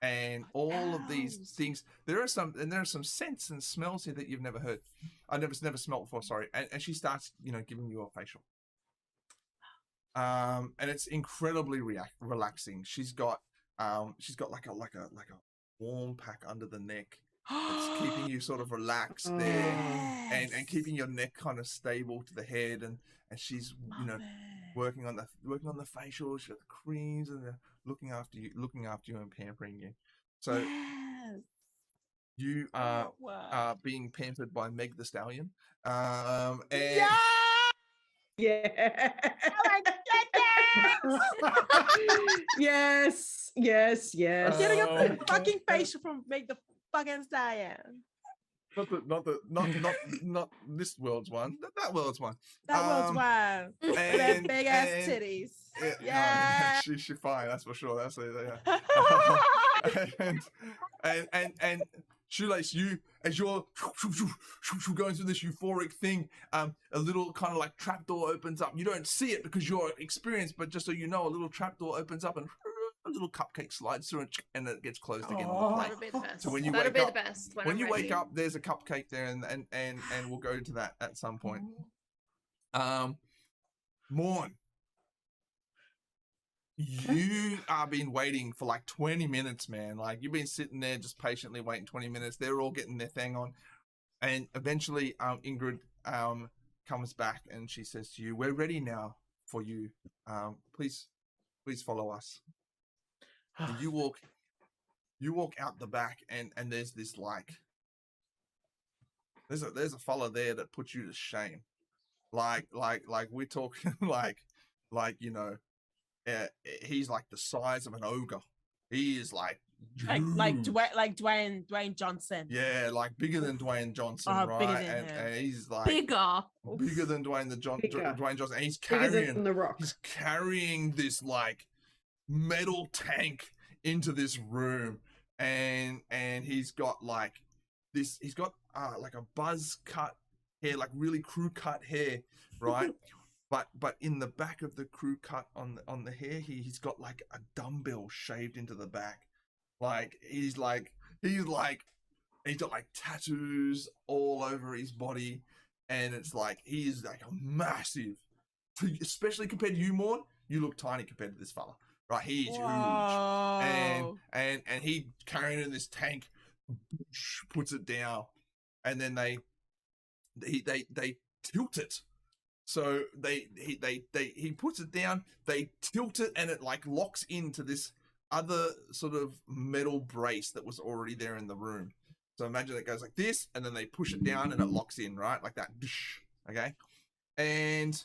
and all of these Towels. things. There are some scents and smells here that you've never heard. I've never smelled before. Sorry. And she starts giving you a facial. And it's incredibly relaxing. She's got like a warm pack under the neck. It's keeping you sort of relaxed there and keeping your neck kind of stable to the head, and she's working on the facial. She's got the creams and looking after you and pampering you. So Yes. you are Oh, wow. being pampered by Meg the Stallion. And Yeah. Yeah. Oh my goodness. Yes. Getting a Oh. fucking facial from Meg the fucking Stallion. not this world's one. That world's one. That world's wild. With their And- big ass and- titties. Yeah, Yeah. she's fine. That's for sure. That's yeah. and Shoelace, you as you're going through this euphoric thing, a little kind of like trapdoor opens up. You don't see it because you're experienced, but just so you know, a little trapdoor opens up and a little cupcake slides through and it gets closed again on the plate. That'll be the best. So when you That'll wake be up- the best. When I'm you ready. wake up, there's a cupcake there, and we'll go to that at some point. Morn, you are been waiting for like 20 minutes, man. Like you've been sitting there just patiently waiting 20 minutes. They're all getting their thing on, and eventually, Ingrid comes back and she says to you, "We're ready now for you. Please follow us." And you walk out the back, and there's this like there's a fella there that puts you to shame. like we're talking you know, he's like the size of an ogre. He is like huge. Dwayne Johnson. Yeah, like bigger than Dwayne Johnson, Oh, bigger right? than him. And he's like Bigger. bigger than Dwayne Johnson. And he's Bigger carrying than the Rock. he's carrying this like metal tank into this room, and he's got like this. He's got like a buzz cut hair, like really crew cut hair, right? But in the back of the crew cut on the hair, he's got like a dumbbell shaved into the back. Like he's got like tattoos all over his body, and it's like he's like a massive, especially compared to you, Maud. You look tiny compared to this fella, right? He's huge, and he carrying in this tank, puts it down, and then they tilt it. So he puts it down, they tilt it, and it like locks into this other sort of metal brace that was already there in the room. So imagine it goes like this, and then they push it down and it locks in, right? Like that. Okay. And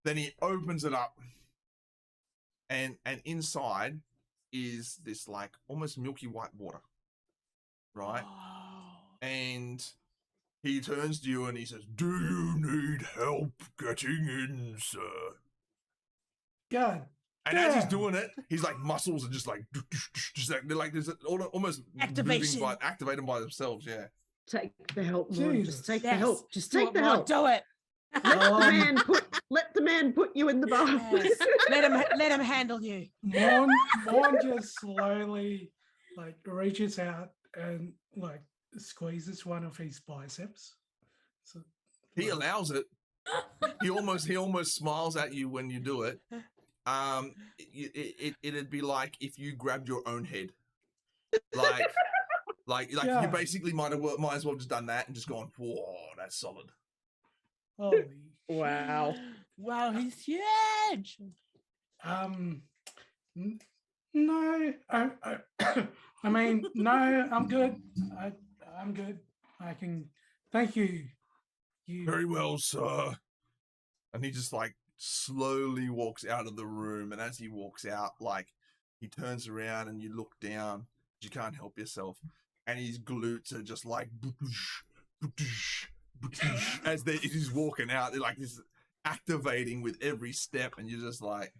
then he opens it up, and inside is this like almost milky white water, right? And he turns to you and he says, "Do you need help getting in, sir?" God. And as he's doing it, he's like muscles are just like they're like there's almost Activation. activating by themselves. Yeah. Take the help, Maud. Jesus. Just take the Yes. help. Just Do take it, the Maud, help. do it. Let the man put you in the bath. Yes. let him handle you. Morn just slowly like reaches out and like squeezes one of his biceps. So He like, allows it. He almost smiles at you when you do it. It'd be like if you grabbed your own head, like Yeah. you basically might as well just done that and just gone, "Whoa, that's solid." holy Wow. Wow, he's huge. No, I mean, no, I'm good. I'm good. I can. Thank you. Very well, sir. And he just like slowly walks out of the room, and as he walks out, like he turns around and you look down, you can't help yourself, and his glutes are just like as he's walking out, they're like this activating with every step, and you're just like,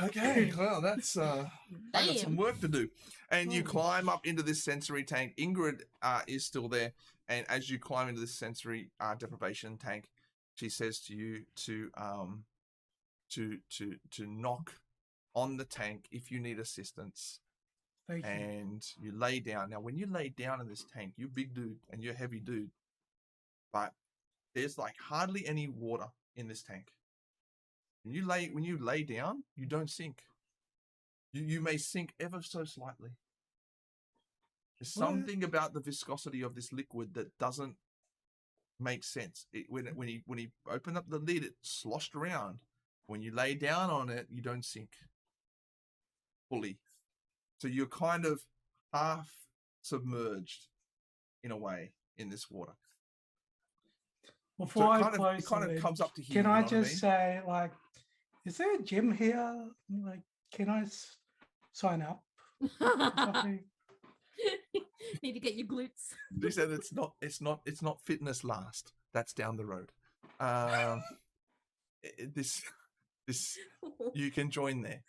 okay, well, that's I got some work to do. And you climb up into this sensory tank. Ingrid is still there, and as you climb into this sensory deprivation tank, she says to you to knock on the tank if you need assistance. Thank you. And you lay down. Now, when you lay down in this tank, you're a big dude and you're a heavy dude, but there's like hardly any water in this tank. When you lay down, you don't sink. You may sink ever so slightly. There's something about the viscosity of this liquid that doesn't make sense. When he opened up the lid, it sloshed around. When you lay down on it, you don't sink fully. So you're kind of half submerged in a way in this water. Before So I close, it kind of comes up to here. can you I know what just mean? say, like, is there a gym here? Like, can I sign up? or something? Need to get your glutes. They said it's not fitness last. That's down the road. This you can join there.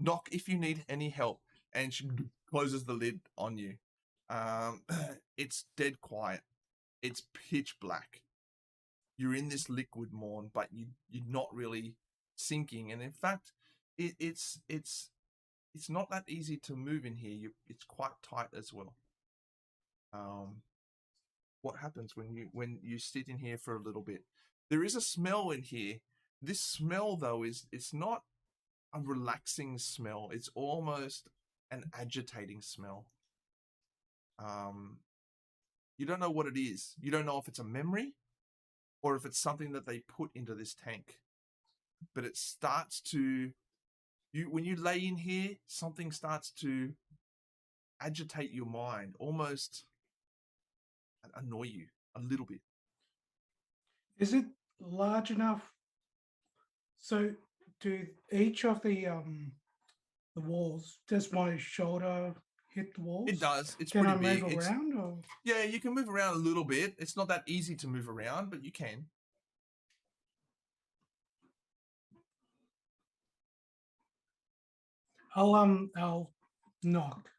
Knock if you need any help, and she closes the lid on you. It's dead quiet. It's pitch black. You're in this liquid, Morn, but you're not really sinking. And in fact, it's not that easy to move in here. It's quite tight as well. What happens when you sit in here for a little bit? There is a smell in here. This smell, though, it's not a relaxing smell. It's almost an agitating smell. You don't know what it is. You don't know if it's a memory or if it's something that they put into this tank. But it starts to when you lay in here, something starts to agitate your mind, almost annoy you a little bit. Is it large enough? So do each of the walls, does my shoulder hit the walls? It does. It's Can I pretty move big. It's, around or? yeah, you can move around a little bit. It's not that easy to move around, but you can. I'll knock.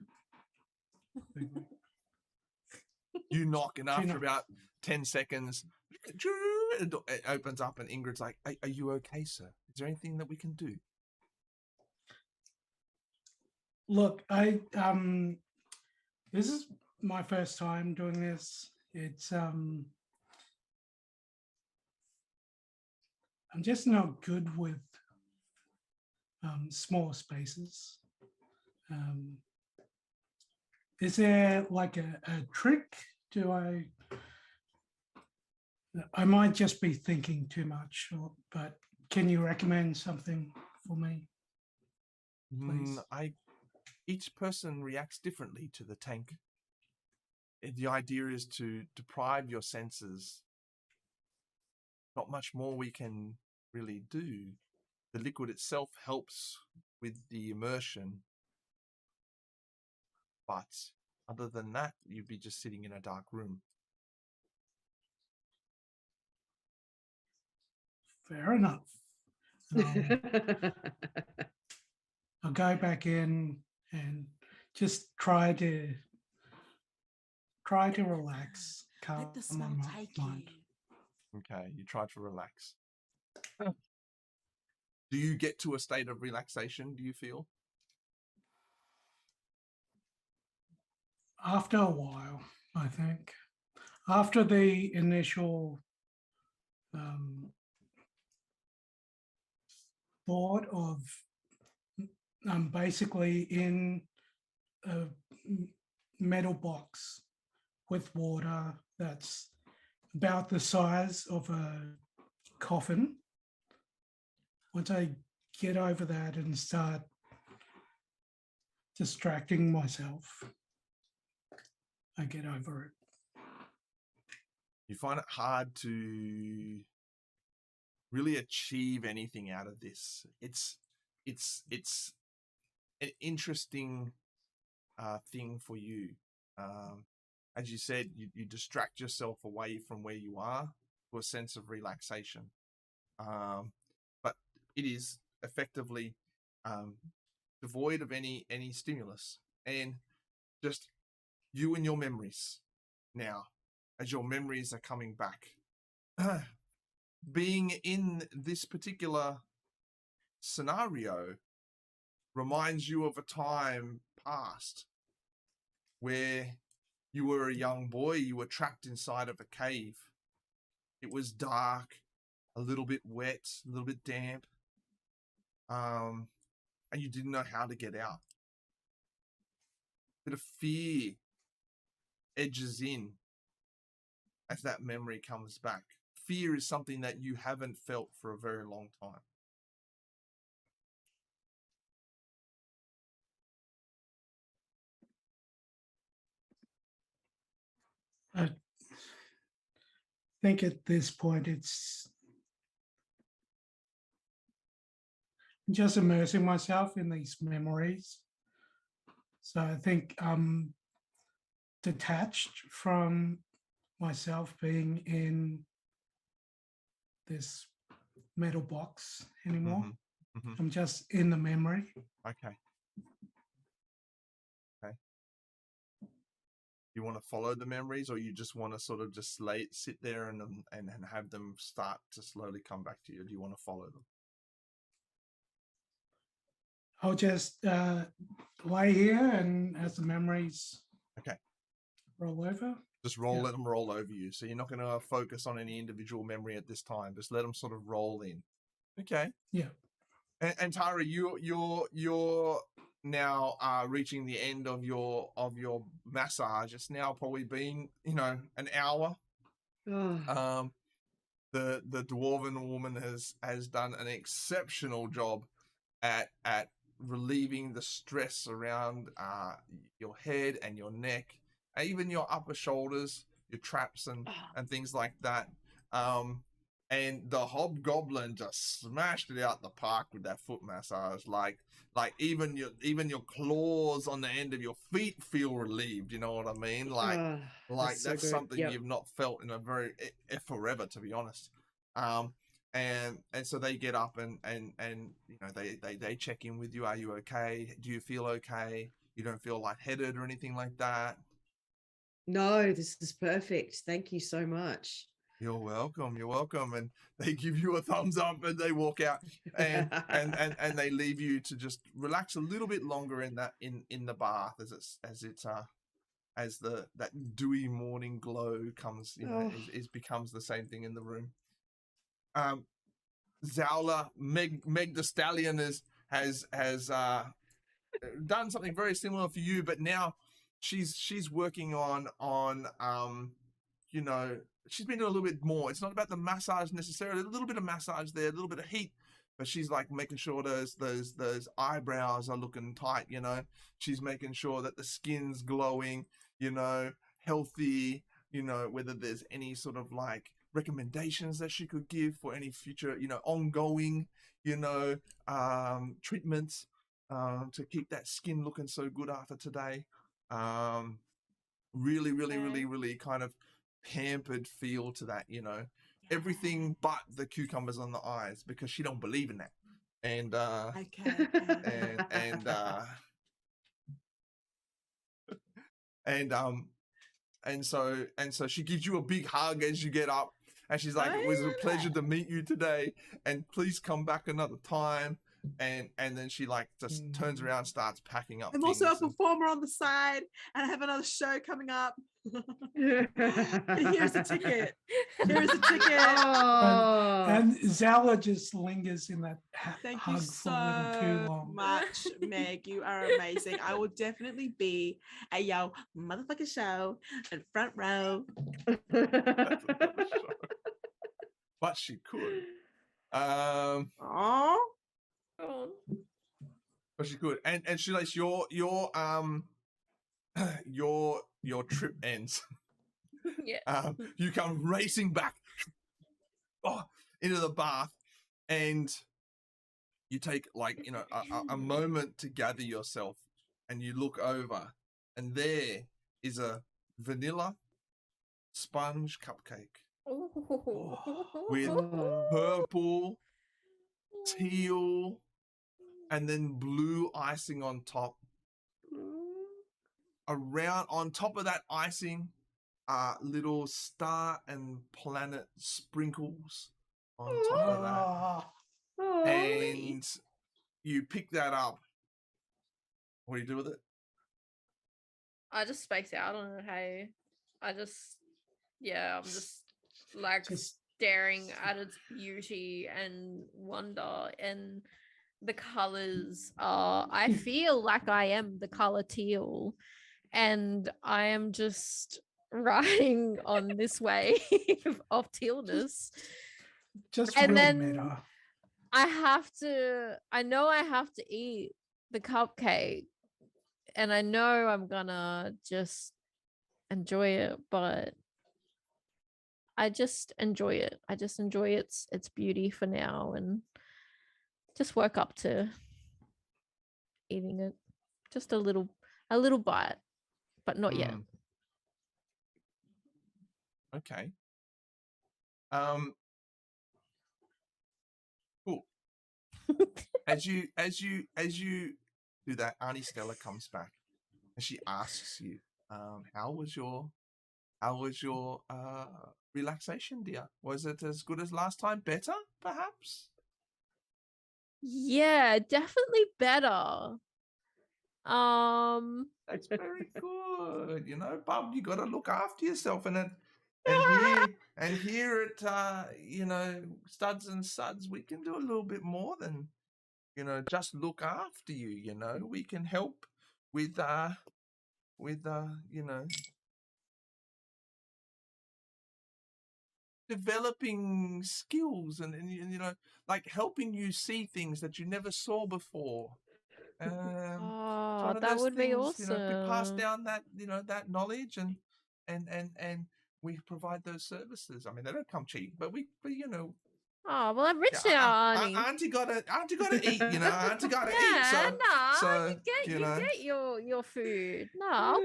You knock, and after knocks. about 10 seconds, it opens up, and Ingrid's like, are you okay, sir? Is there anything that we can do? Look, this is my first time doing this. It's I'm just not good with small spaces. Is there like a trick? I might just be thinking too much, but can you recommend something for me, please? Each person reacts differently to the tank. The idea is to deprive your senses. Not much more we can really do. The liquid itself helps with the immersion. But other than that, you'd be just sitting in a dark room. Fair enough. I'll go back in and just try to relax, calm Let the my smell take mind. you. Okay, you try to relax. Do you get to a state of relaxation, do you feel? After a while, I think. After the initial thought of I'm basically in a metal box with water that's about the size of a coffin. Once I get over that and start distracting myself, I get over it. You find it hard to really achieve anything out of this. It's an interesting thing for you. As you said, you distract yourself away from where you are to a sense of relaxation. But it is effectively devoid of any stimulus, and just you and your memories now, as your memories are coming back. Being in this particular scenario reminds you of a time past where you were a young boy, you were trapped inside of a cave. It was dark, a little bit wet, a little bit damp, and you didn't know how to get out. A bit of fear edges in as that memory comes back. Fear is something that you haven't felt for a very long time. I think at this point it's just immersing myself in these memories. So I think I'm detached from myself being in this metal box anymore. Mm-hmm. I'm just in the memory. Okay. You want to follow the memories, or you just want to sort of just sit there and have them start to slowly come back to you? Do you want to follow them? I'll just lay here, and as the memories roll over. Just let them roll over you. So you're not going to focus on any individual memory at this time. Just let them sort of roll in. Okay. Yeah. And Tara, you're now reaching the end of your massage. It's now probably been an hour. Oh. The dwarven woman has done an exceptional job at relieving the stress around your head and your neck, even your upper shoulders, your traps and things like that. and the hobgoblin just smashed it out the park with that foot massage. Like even your claws on the end of your feet feel relieved. You know what I mean? Like so that's good. something Yep. you've not felt in a very forever, to be honest. And so they get up and you know they check in with you. Are you okay? Do you feel okay? You don't feel lightheaded or anything like that? No, this is perfect. Thank you so much. You're welcome. You're welcome. And they give you a thumbs up and they walk out and they leave you to just relax a little bit longer in the bath as that dewy morning glow comes, you know, is becomes the same thing in the room. Zowla, Meg the Stallion has done something very similar for you, but now she's working on you know, she's been doing a little bit more. It's not about the massage necessarily, a little bit of massage there, a little bit of heat, but she's like making sure those eyebrows are looking tight, you know. She's making sure that the skin's glowing, you know, healthy, you know, whether there's any sort of like recommendations that she could give for any future, you know, ongoing, you know, treatments to keep that skin looking so good after today. Really kind of pampered feel to that, you know. Everything but the cucumbers on the eyes, because she don't believe in that. And and so she gives you a big hug as you get up, and she's like, it was a pleasure to meet you today, and please come back another time. And then she like just turns around, starts packing up. I'm also a performer on the side, and I have another show coming up. Here's a ticket. Here's a ticket. And Zala just lingers in that Thank you hug for a little too so long. much, Meg. You are amazing. I will definitely be at your motherfucking show in front row. But she could. Oh. But she could. And she likes your trip ends. Yeah. You come racing back into the bath, and you take like, you know, a moment to gather yourself, and you look over, and there is a vanilla sponge cupcake with purple, teal, and then blue icing on top. Around on top of that icing, little star and planet sprinkles on top of that. And you pick that up. What do you do with it? I just space out on it. Hey, I'm just like staring at its beauty and wonder, and the colors are, I feel like I am the color teal, and I am just riding on this wave of tealness. Just and real then meta. I know I have to eat the cupcake, and I know I'm gonna just enjoy it, but I just enjoy it. I just enjoy its beauty for now, and just work up to eating it. Just a little bite, but not yet. Okay. Cool. as you do that, Aunty Stella comes back and she asks you, how was your relaxation, dear? Was it as good as last time? Better, perhaps? Yeah, definitely better. That's very good. You know, Bub, you got to look after yourself, and here at you know, Studs and Suds, we can do a little bit more than, you know, just look after you. You know, we can help with you know, developing skills and you know, like helping you see things that you never saw before. That would be awesome. You know, pass down that, you know, that knowledge and we provide those services. I mean, they don't come cheap, but you know, Oh well, I'm rich now, Arnie. Auntie gotta eat, you know. Auntie gotta eat. Yeah, So you know. get your food. No, I'll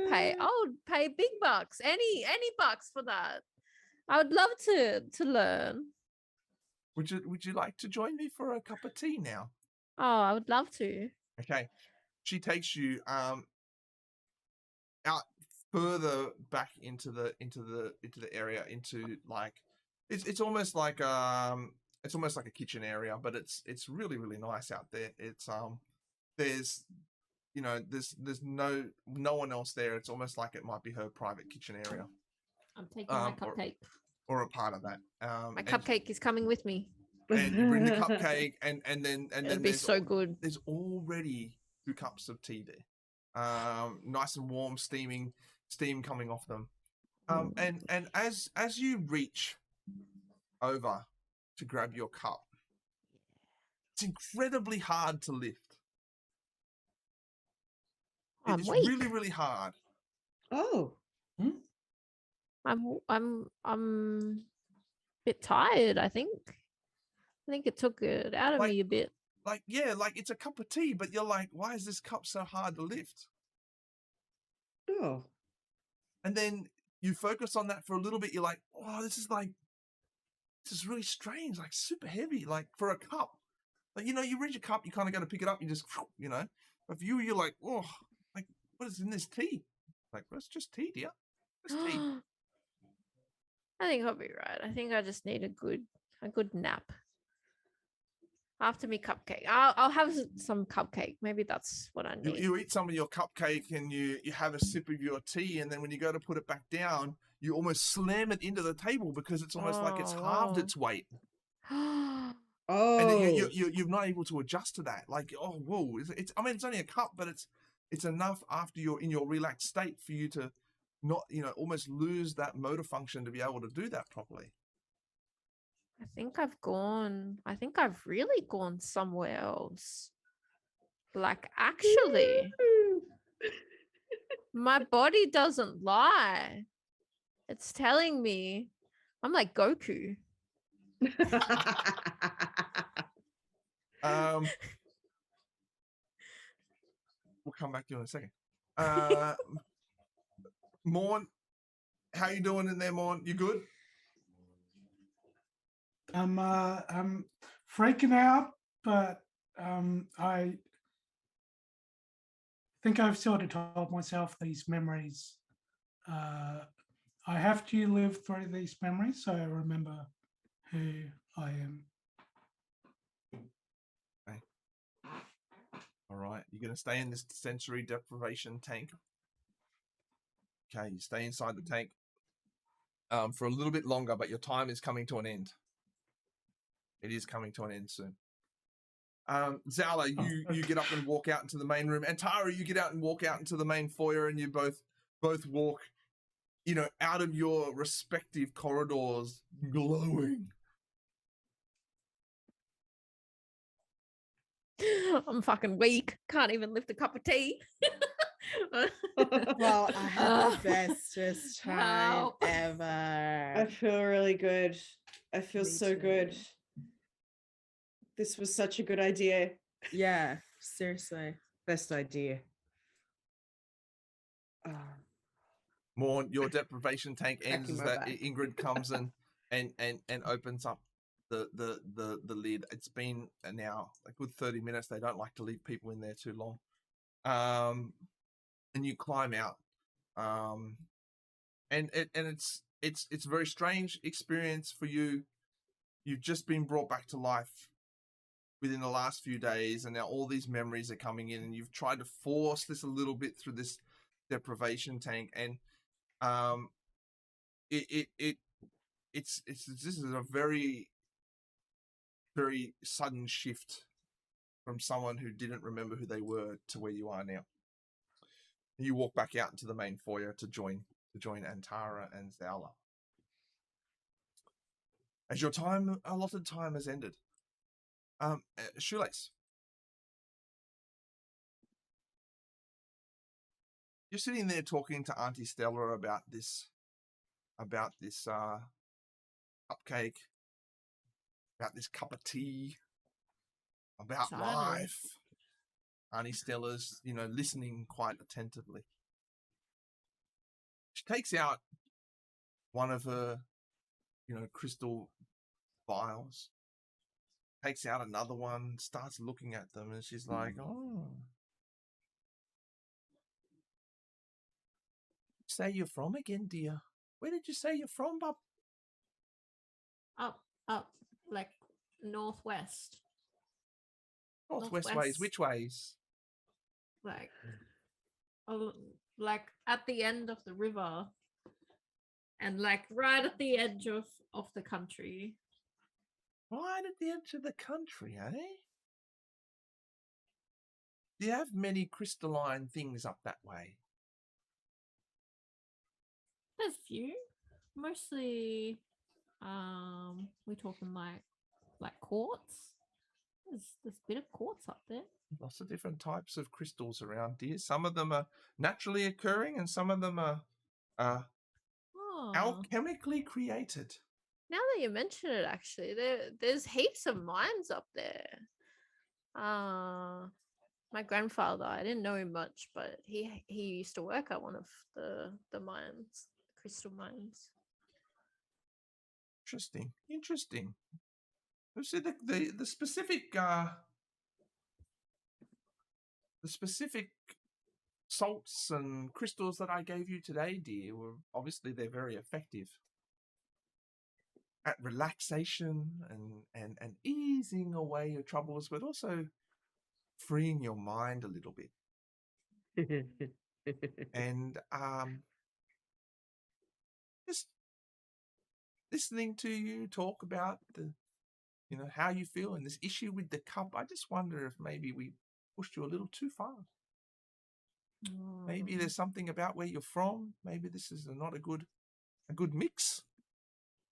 pay big bucks. Any bucks for that. I would love to learn. Would you like to join me for a cup of tea now? Oh, I would love to. Okay. She takes you out further back into the area, into like it's almost like a kitchen area, but it's really, really nice out there. It's there's you know, there's no one else there. It's almost like it might be her private kitchen area. I'm taking my cupcake. Or a part of that. My cupcake is coming with me. And you bring the cupcake, and then It'd be so good. There's already 2 cups of tea there, nice and warm, steam coming off them. And as you reach over to grab your cup, it's incredibly hard to lift. It's weak. really, really hard. Oh. I'm a bit tired, I think. I think it took it out of me a bit. Like it's a cup of tea, but you're like, why is this cup so hard to lift? Oh. And then you focus on that for a little bit. You're like, oh, this is really strange, like super heavy, like for a cup. Like, you know, you reach a cup, you kind of got to pick it up. You just, you know, but for you're like, oh, like what is in this tea? Like, well, it's just tea, dear. It's tea. I think I'll be right. I think I just need a good nap. After me cupcake. I'll have some cupcake. Maybe that's what I need. You eat some of your cupcake and you have a sip of your tea, and then when you go to put it back down, you almost slam it into the table because it's almost like it's halved its weight. Oh. And then you're not able to adjust to that. Like, oh, whoa. It's only a cup, but it's enough after you're in your relaxed state for you to not, you know, almost lose that motor function to be able to do that properly. I think I've really gone somewhere else. Like, actually, my body doesn't lie. It's telling me I'm like Goku. We'll come back to you in a second. Morn, how you doing in there, Morn? You good? I'm freaking out, but I think I've sort of told myself these memories. I have to live through these memories so I remember who I am. Okay. All right. You're going to stay in this sensory deprivation tank. Okay, you stay inside the tank for a little bit longer, but your time is coming to an end. It is coming to an end soon. Zala, you get up and walk out into the main room, and Tara, you get out and walk out into the main foyer, and you both walk, you know, out of your respective corridors, glowing. I'm fucking weak. Can't even lift a cup of tea. Well, I had the bestest time ever. I feel really good. I feel Me so too. good. This was such a good idea. Yeah, seriously. Best idea. Morn, your deprivation tank ends Cracking as my that back. Ingrid comes in and opens up the lid. It's been now a good 30 minutes. They don't like to leave people in there too long. And you climb out. And it's a very strange experience for you. You've just been brought back to life within the last few days, and now all these memories are coming in, and you've tried to force this a little bit through this deprivation tank, and this is a very, very sudden shift from someone who didn't remember who they were to where you are now. You walk back out into the main foyer to join Antara and Zala. As your allotted time has ended. Shoelace. You're sitting there talking to Aunty Stella about this about this cupcake, about this cup of tea, about Excited. life. Aunty Stella's, listening quite attentively. She takes out one of her, crystal vials, takes out another one, starts looking at them, and she's like, oh. Say you're from again, dear? Where did you say you're from, bub? Up, like northwest. Northwest ways. Northwest. Which ways? Like, like at the end of the river, and like right at the edge of the country. Right at the edge of the country, eh? Do you have many crystalline things up that way? There's few, mostly. We're talking like quartz. There's a bit of quartz up there. Lots of different types of crystals around here. Some of them are naturally occurring, and some of them are Oh. alchemically created. Now that you mention it, actually, there's heaps of mines up there. My grandfather, I didn't know him much, but he used to work at one of the mines, crystal mines. Interesting. So the specific salts and crystals that I gave you today, dear, they're very effective at relaxation and easing away your troubles, but also freeing your mind a little bit. And just listening to you talk about how you feel and this issue with the cup, I just wonder if maybe we pushed you a little too far. Maybe there's something about where you're from. Maybe this is not a good mix.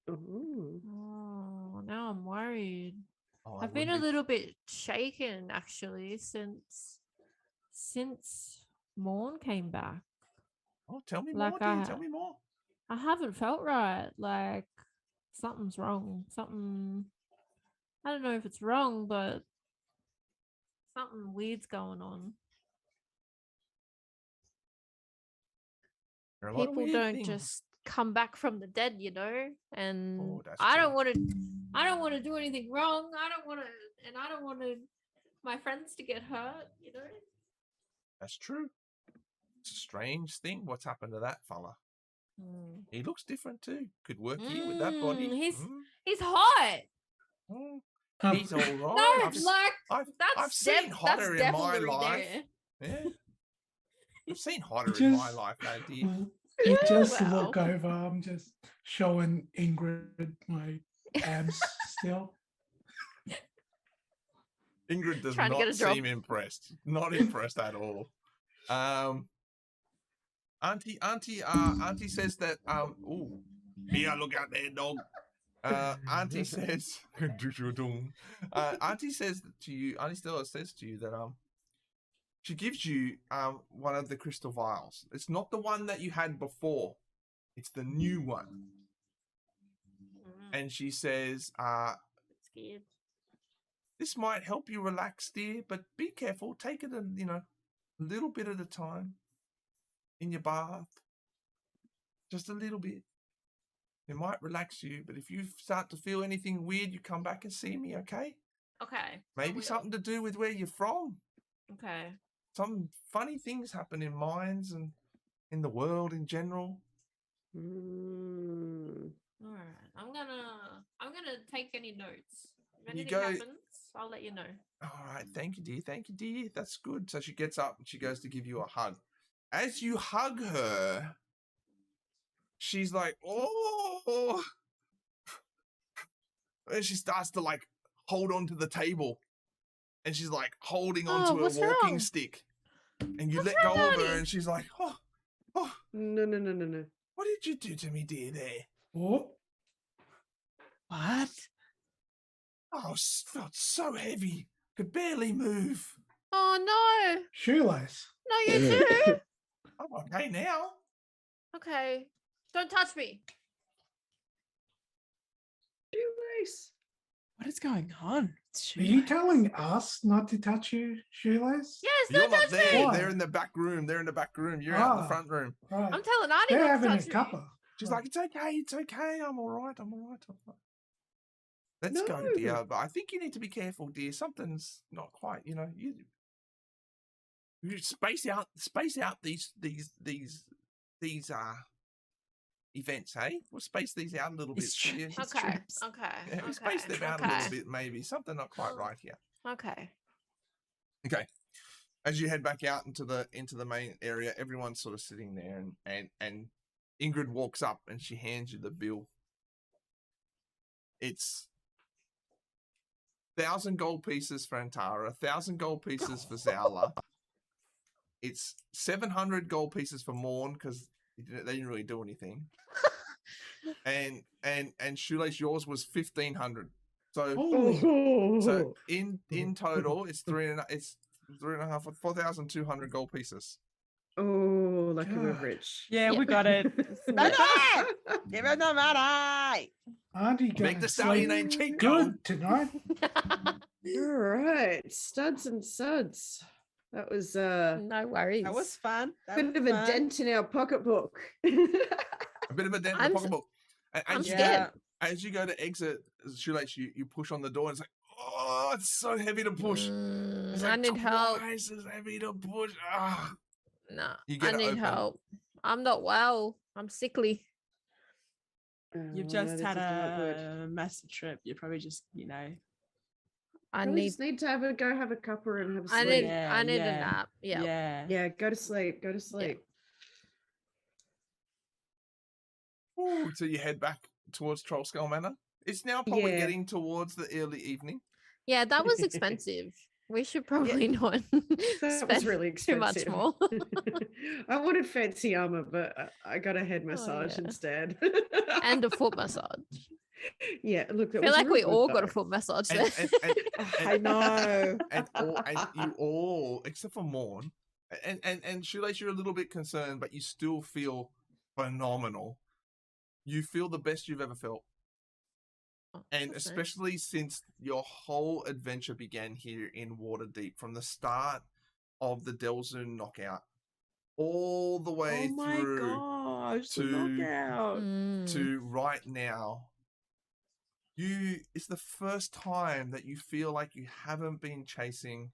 Ooh. Oh, now I'm worried. Oh, I've been a little bit shaken actually since Morn came back. Oh, tell me Like more, dear. Tell me more. I haven't felt right. Like something's wrong. Something. I don't know if it's wrong, but something weird's going on. There are a lot of People weird don't things. just come back from the dead, and Oh, that's I true. don't want to do anything wrong. I don't want my friends to get hurt, That's true. It's a strange thing. What's happened to that fella? He looks different too. Could work here with that body. He's hot. He's all No, right. I've that's seen hotter in my devilry life. there. Yeah. I've seen hotter in my life, though, dear. You just Well. look over. I'm just showing Ingrid my abs still. Ingrid does Trying to get not a job. seem impressed. Not impressed at all. Auntie says that Mia, look out there, dog. Auntie says Auntie says to you, Aunty Stella says to you that she gives you one of the crystal vials. It's not the one that you had before. It's the new one. And she says, Scared. this might help you relax, dear, but be careful. Take it a little bit at a time in your bath. Just a little bit. It might relax you, but if you start to feel anything weird, you come back and see me, okay? Okay. Maybe something to do with where you're from. Okay. Some funny things happen in mines and in the world in general. All right. I'm gonna take any notes. If You anything go- happens, I'll let you know. All right, thank you, dear. Thank you, dear. That's good. So she gets up and she goes to give you a hug. As you hug her, she's like, oh. And she starts to like hold onto the table. And she's like holding onto her what's walking wrong? stick. And you What's let go wrong, of her Auntie? and she's like, oh, No. what did you do to me, dear, there? What? What? Oh, felt so heavy. Could barely move. Oh no! Shoelace. No, you do. I'm okay now. Okay. Don't touch me. shoelace? What is going on? Are you telling us not to touch you, Shoelace? Yes, You're don't not touch there. me. Why? They're in the back room. They're in the back room. You're out in the Ah. front room. Right. I'm telling Auntie They're not to having a touch me. cuppa. She's Right. like, it's okay. It's okay. I'm all right. I'm all right. I'm all right. Let's go, No. dear. But I think you need to be careful, dear. Something's not quite, you space out these events, hey? We'll space these out a little bit. It's So true. you, It's Okay, trips. okay, yeah, we okay, space them out a okay, little bit, maybe. Something not quite right here. okay. Okay. As you head back out into the main area, everyone's sort of sitting there, and Ingrid walks up and she hands you the bill. It's 1,000 gold pieces for Antara, 1,000 gold pieces for Zowla. It's 700 gold pieces for Morn because they didn't really do anything. and Shoelace, yours was 1,500. So Oh, in total, it's 3.5 4,200 gold pieces. Oh, lucky we're God. rich. Yeah, Yeah. we got it. Spend it! Give it the money! Auntie Make going the to stallion sleep ain't cheap, good tonight. All right, studs and suds. That was No worries. That was fun. That bit was of a fun. dent in our pocketbook. A bit of a dent in the I'm s- pocketbook. I'm As you scared. as you go to exit, Shoelace, you push on the door and it's like, oh, it's so heavy to push. It's I like need help. twice as heavy to push. Ah. No, You I get it need open. help. I'm not well. I'm sickly. You've Oh, just that had is not good. a massive trip. You're probably just, I Probably need. just need to go have a cuppa and have a I sleep. need. Yeah, I need a yeah. nap. Yeah. yeah. Yeah, go to sleep. Go to sleep. Ooh, so you head back towards Troll Skull Manor. It's now probably Yeah. getting towards the early evening. Yeah, that was expensive. We should probably not That spend was really too much expensive. more. I wanted fancy armor, but I got a head massage yeah. instead. And a foot massage. Yeah, look, I that feel was like real we good, all got a though. foot massage And, there. I know. and you all, except for Morn, and Shoelace, you're a little bit concerned, but you still feel phenomenal. You feel the best you've ever felt. And That's nice. especially since your whole adventure began here in Waterdeep, from the start of the Delzoon knockout, all the way Oh my through gosh, the to- knockout. to right now. It's the first time that you feel like you haven't been chasing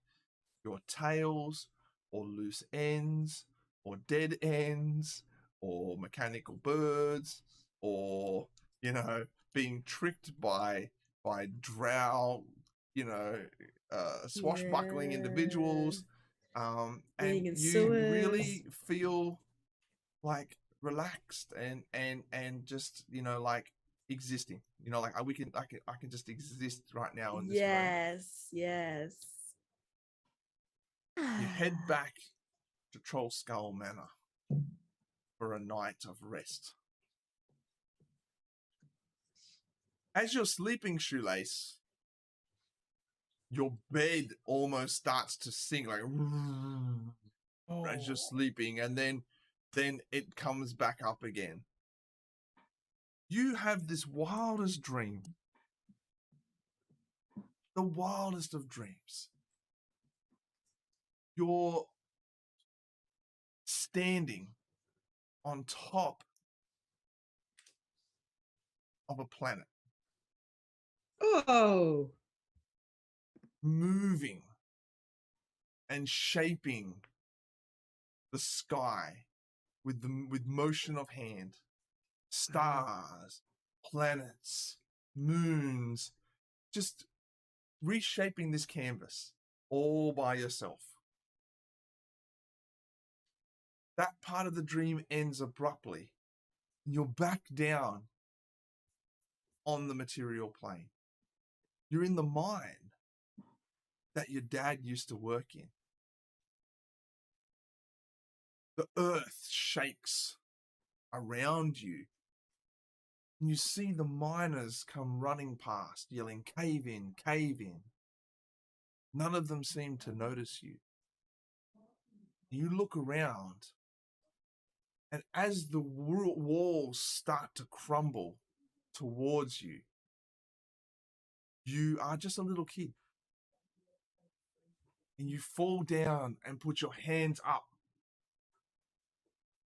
your tails or loose ends or dead ends or mechanical birds or being tricked by drow swashbuckling individuals, and Being in you really sewers. feel like relaxed and just like existing, like I can just exist right now in this moment. Yes. You head back to Troll Skull Manor for a night of rest. As you're sleeping, Shoelace, your bed almost starts to sink, like as you're sleeping, and then it comes back up again. You have this wildest dream. The wildest of dreams. You're standing on top of a planet, Oh, moving and shaping the sky with motion of hand. Stars, planets, moons, just reshaping this canvas all by yourself. That part of the dream ends abruptly, and you're back down on the material plane. You're in the mine that your dad used to work in. The earth shakes around you, and you see the miners come running past, yelling, "Cave in, cave in." None of them seem to notice you. You look around, and as the walls start to crumble towards you, You are just a little kid. And you fall down and put your hands up.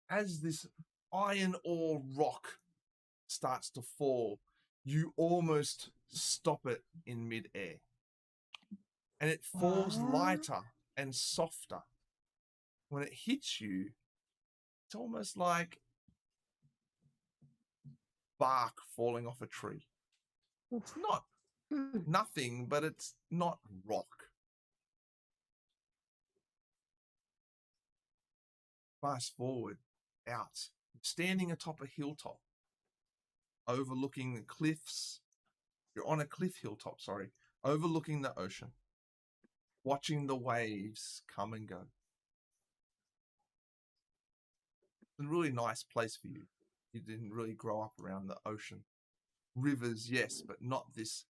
As this iron ore rock starts to fall, you almost stop it in midair. And it falls lighter and softer. When it hits you, it's almost like bark falling off a tree. It's not nothing, but it's not rock. Fast forward out, standing atop a hilltop, overlooking the cliffs. You're on a cliff hilltop, overlooking the ocean, watching the waves come and go. It's a really nice place for you. You didn't really grow up around the ocean. Rivers, yes, but not this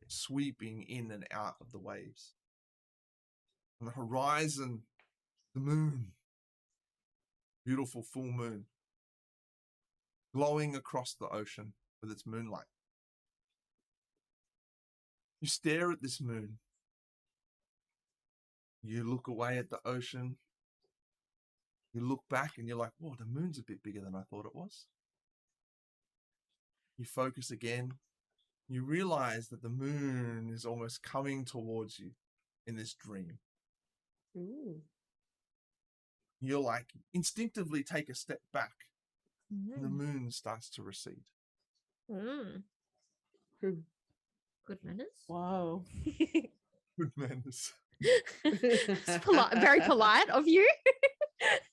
sweeping in and out of the waves. On the horizon, the moon. Beautiful full moon. Glowing across the ocean with its moonlight. You stare at this moon. You look away at the ocean. You look back and you're like, whoa, the moon's a bit bigger than I thought it was. You focus again. You realize that the moon is almost coming towards you in this dream. Ooh. You're like, instinctively take a step back. And the moon starts to recede. Good manners. Whoa. Good manners. It's polite, very polite of you.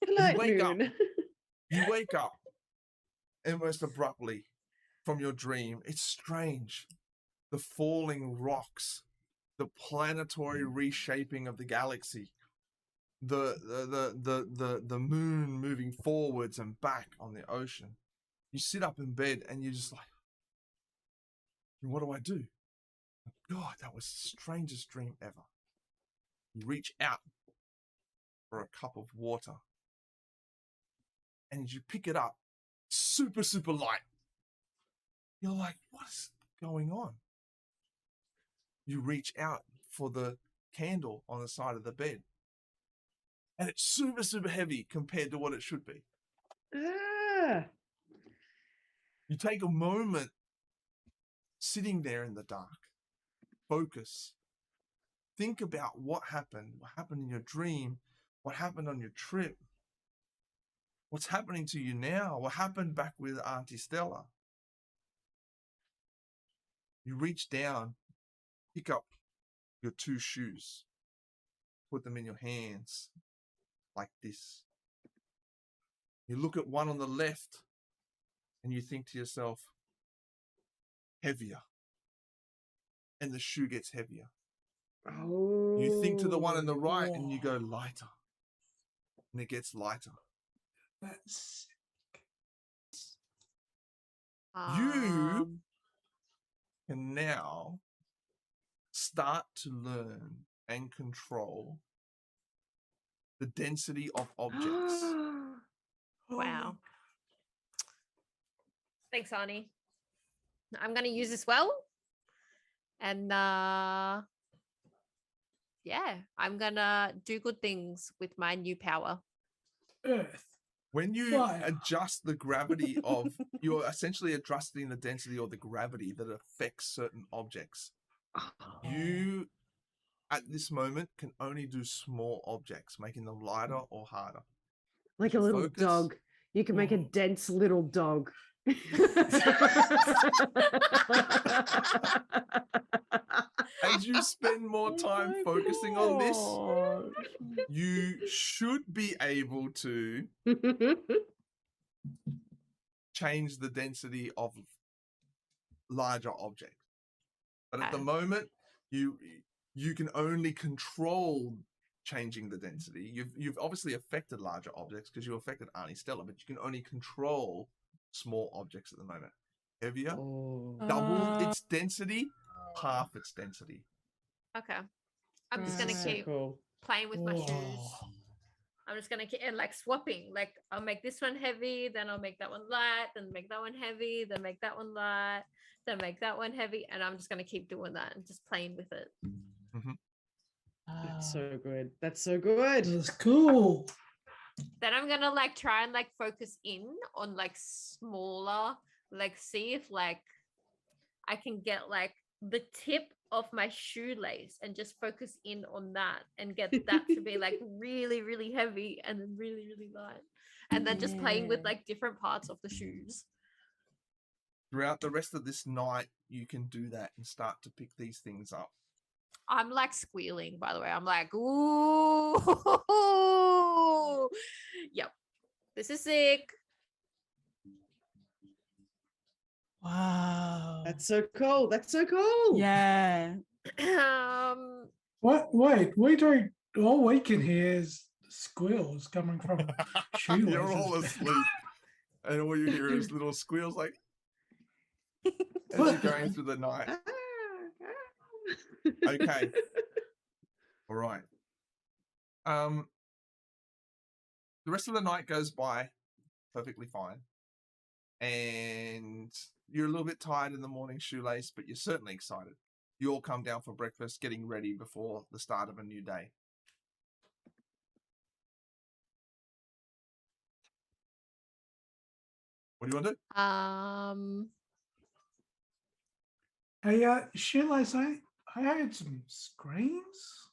Polite wake up. moon. You wake up almost abruptly from your dream. It's strange. The falling rocks, the planetary reshaping of the galaxy, the moon moving forwards and back on the ocean. You sit up in bed and you're just like, what do I do? God, that was the strangest dream ever. You reach out for a cup of water. And as you pick it up, super, super light. You're like, what is going on? You reach out for the candle on the side of the bed. And it's super, super heavy compared to what it should be. Ah. You take a moment sitting there in the dark. Focus. Think about what happened in your dream, what happened on your trip, what's happening to you now, what happened back with Aunty Stella. You reach down, pick up your two shoes, put them in your hands like this. You look at one on the left and you think to yourself, heavier. And the shoe gets heavier. Oh. You think to the one on the right and you go lighter. And it gets lighter. That's You can now start to learn and control the density of objects. Wow. Thanks, Aunty. I'm going to use this well. And yeah, I'm going to do good things with my new power. Earth. When you Fire. adjust the gravity of, you're essentially adjusting the density or the gravity that affects certain objects. You, at this moment, can only do small objects, making them lighter or harder. Like a little Focus. dog. You can make a dense little dog. As you spend more time focusing on this, you should be able to change the density of larger objects. But at the moment, you can only control changing the density. You've obviously affected larger objects because you affected Aunty Stella, but you can only control small objects at the moment. Heavier, double its density, half its density. Okay. I'm just going to keep playing with my shoes. I'm just going to keep like swapping. Like I'll make this one heavy, then I'll make that one light, then make that one heavy, then make that one light. to make that one heavy, and I'm just gonna keep doing that and just playing with it. That's Ah. so good. That's so good. That's cool. Then I'm gonna like try and like focus in on like smaller, like see if like I can get like the tip of my shoelace and just focus in on that and get that to be like really, really heavy and then really, really light. And then just playing with Yeah. like different parts of the shoes. Throughout the rest of this night, you can do that and start to pick these things up. I'm like squealing, by the way. I'm like, ooh, yep, this is sick. Wow. That's so cool. That's so cool. Yeah. What? Wait, we don't. All we can hear is squeals coming from shoelaces. You're all asleep, and all you hear is little squeals like as you're going through the night. Okay. All right. The rest of the night goes by perfectly fine. And you're a little bit tired in the morning, Shoelace, but you're certainly excited. You all come down for breakfast, getting ready before the start of a new day. What do you want to do? Hey, shoelace, I heard some screams.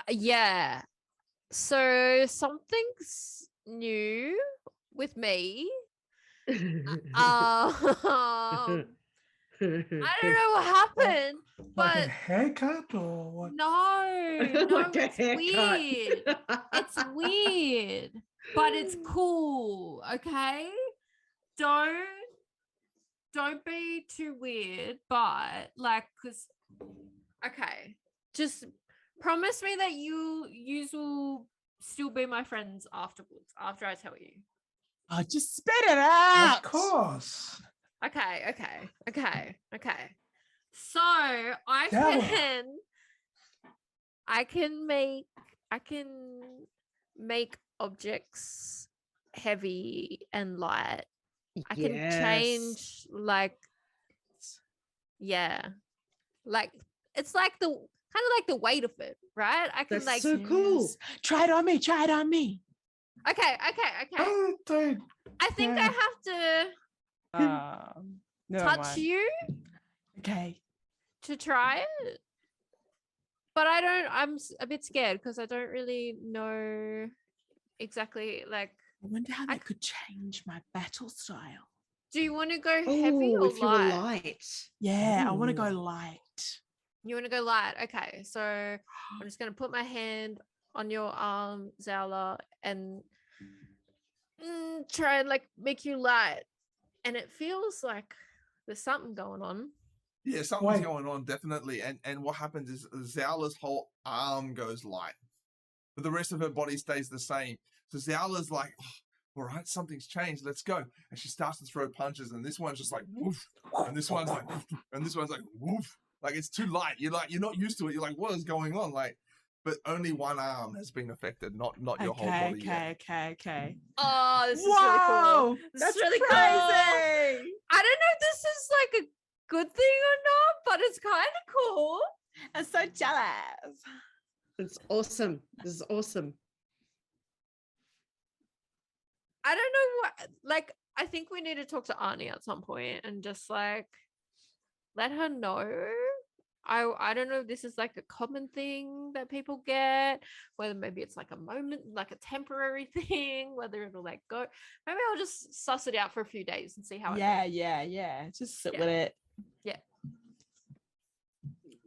Yeah. So something's new with me. I don't know what happened, Like a but haircut or what? no, Like a it's haircut. weird. It's weird, but it's cool. Okay, don't be too weird, but like, cause okay, just promise me that you will still be my friends afterwards after I tell you. Oh, just spit it out. Of course. Okay. So Stella. I can make objects heavy and light. I can change like like it's like the kind of like the weight of it, right? I can That's like so cool. Yes. Try it on me. Try it on me. okay. Oh, dude. I think I Yeah. have to Never touch mind. you Okay. to try it, but I'm a bit scared because I don't really know exactly like. I wonder how I that could change my battle style. Do you want to go heavy Oh, or if you were light? light. Yeah, I want to go Ooh. light. You want to go light? Okay, so I'm just gonna put my hand on your arm, Zala, and try and like make you light. And it feels like there's something going on. Yeah, something's Wait. going on, definitely. And what happens is Zala's whole arm goes light, but the rest of her body stays the same. So Zala's like, all right, something's changed. Let's go. And she starts to throw punches, and this one's just like woof, and this one's like, and this one's like woof. Like it's too light. You're not used to it. You're like, what is going on? Like, but only one arm has been affected, not your whole body yet. Okay. Oh, this is Whoa, really cool. This that's is really crazy. cool. I don't know if this is like a good thing or not, but it's kind of cool. I'm so jealous. It's awesome. This is awesome. I don't know what, like, I think we need to talk to Aunty at some point and just like let her know. I don't know if this is like a common thing that people get, whether maybe it's like a moment, like a temporary thing, whether it'll like go. Maybe I'll just suss it out for a few days and see how it goes. Yeah. Just sit Yeah. with it. Yeah.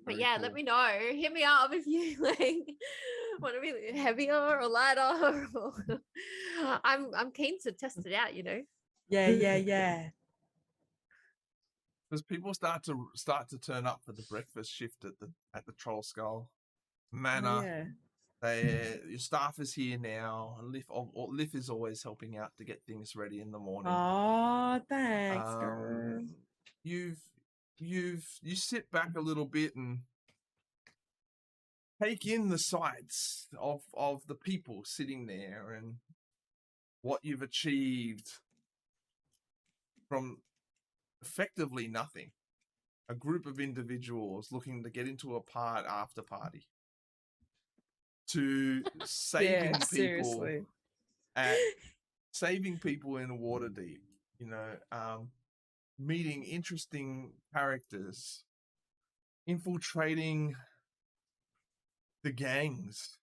But Very yeah, cool. let me know. Hit me up if you like want to be heavier or lighter. I'm keen to test it out, you know. Yeah. Because people start to turn up for the breakfast shift at the Troll Skull Manor. Yeah. Your staff is here now. Liv is always helping out to get things ready in the morning. Oh, thanks, girl. You sit back a little bit and take in the sights of the people sitting there and what you've achieved from effectively nothing, a group of individuals looking to get into a after party, to saving people seriously. saving people in Waterdeep, you know, meeting interesting characters, infiltrating the gangs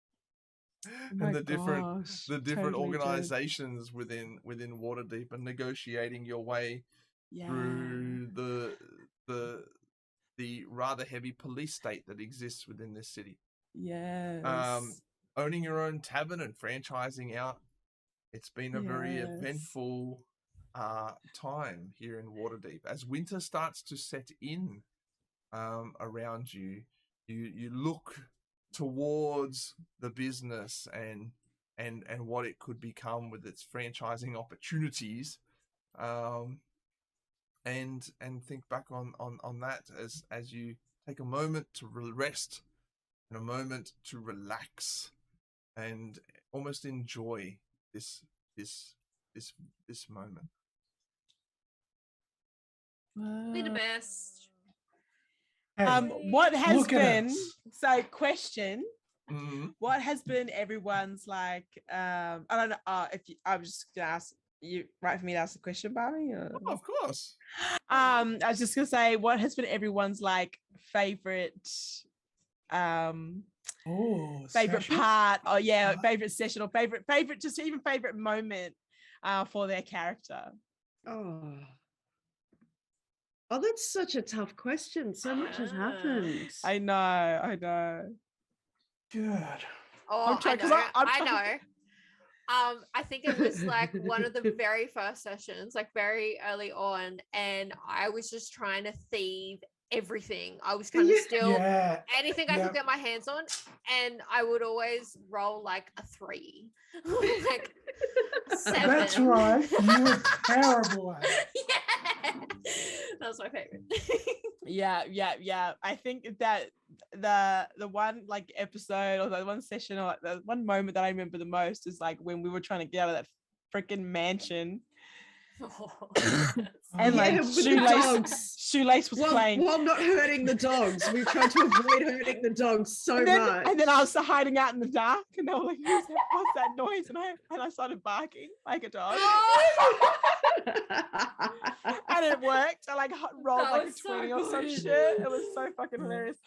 and the different organizations within Waterdeep, and negotiating your way through the rather heavy police state that exists within this city. Yes. Owning your own tavern and franchising out. It's been a very eventful time here in Waterdeep. As winter starts to set in around you, you look towards the business and what it could become with its franchising opportunities, and think back on that as you take a moment to rest and a moment to relax and almost enjoy this moment. Be the best. Hey, What has look at been us. so question? Mm-hmm. What has been everyone's like? I don't know. If you, I'm just gonna ask you, right for me to ask the question, Barbie? Or... Oh, of course. I was just gonna say, what has been everyone's like favorite favorite session? part, or favorite session, or favorite just even favorite moment for their character? Oh, that's such a tough question. So much has happened. I know. Good. Oh, I'm trying, 'cause I know. I think it was like one of the very first sessions, like very early on, and I was just trying to thieve everything. I was trying to steal anything I could get my hands on, and I would always roll like a 3, like a 7. That's right. You were terrible at it. Yeah, that was my favorite. Yeah. I think that the one like episode, or the one session, or like the one moment that I remember the most is like when we were trying to get out of that freaking mansion. And like Shoelace was playing while not hurting the dogs. We tried to avoid hurting the dogs so much. And then I was hiding out in the dark, and they were like, "What's that noise?" And I started barking like a dog. And it worked. I like rolled like a 20 or some shit. It was so fucking hilarious.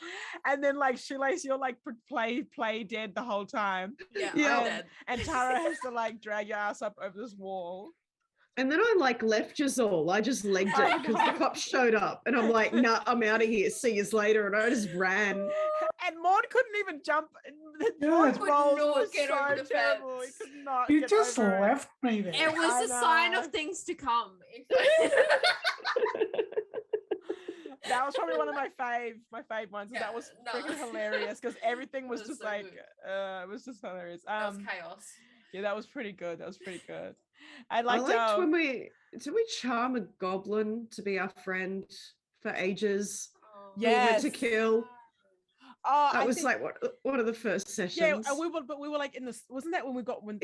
And then like Shoelace, you're like play dead the whole time. Yeah. And Tara has to like drag your ass up over this wall. And then I like left us all. I just legged it because the cops showed up, and I'm like, nah, I'm out of here. See you later. And I just ran. And Maud couldn't even jump. Maud's rolls was get so over the terrible. He could not. You get just over left me there. It was a sign of things to come. That was probably one of my fave ones. Yeah, that was freaking hilarious because everything was just so like it was just hilarious. That was chaos. Yeah, that was pretty good. I liked when we charm a goblin to be our friend for ages. Yes. To kill. Oh, that was like one of the first sessions. Yeah, and we were like in the, wasn't that when we got one of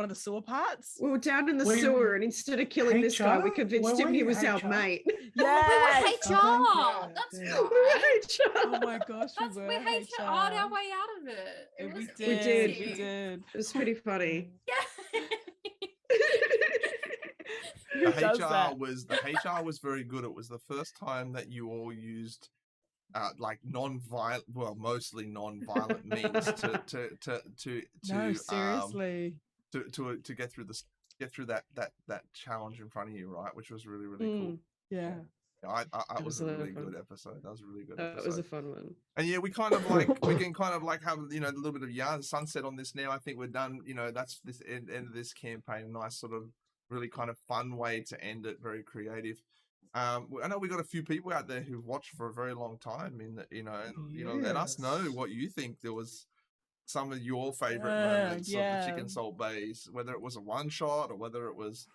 the sewer parts? We were down in the sewer, and instead of killing this guy, we convinced him he was our mate. Yeah, we were HR. That's right. We were HR. Oh my gosh, we were HR our way out of it. We did. It was pretty funny. Yeah. The HR was very good. It was the first time that you all used like non-violent, well, mostly non-violent means no, seriously, to get through that challenge in front of you, right? Which was really cool. Yeah. I was a really good episode. That was a really good episode. It was a fun one. And yeah, we kind of like we can kind of like have a little bit of yarn sunset on this now. I think we're done. That's this end of this campaign. A nice sort of really kind of fun way to end it. Very creative. I know we got a few people out there who've watched for a very long time. Let us know what you think. There was some of your favorite moments of the Chicken Salt Baes, whether it was a one shot or whether it was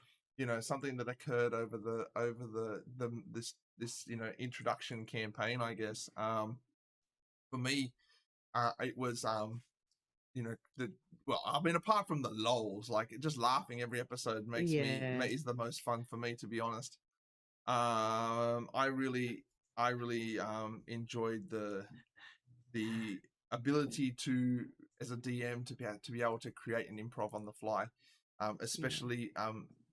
something that occurred over this introduction campaign, I guess. For me, it was I mean, apart from the lols, like just laughing every episode is the most fun for me, to be honest. I really enjoyed the ability to, as a DM, to be able to create an improv on the fly, especially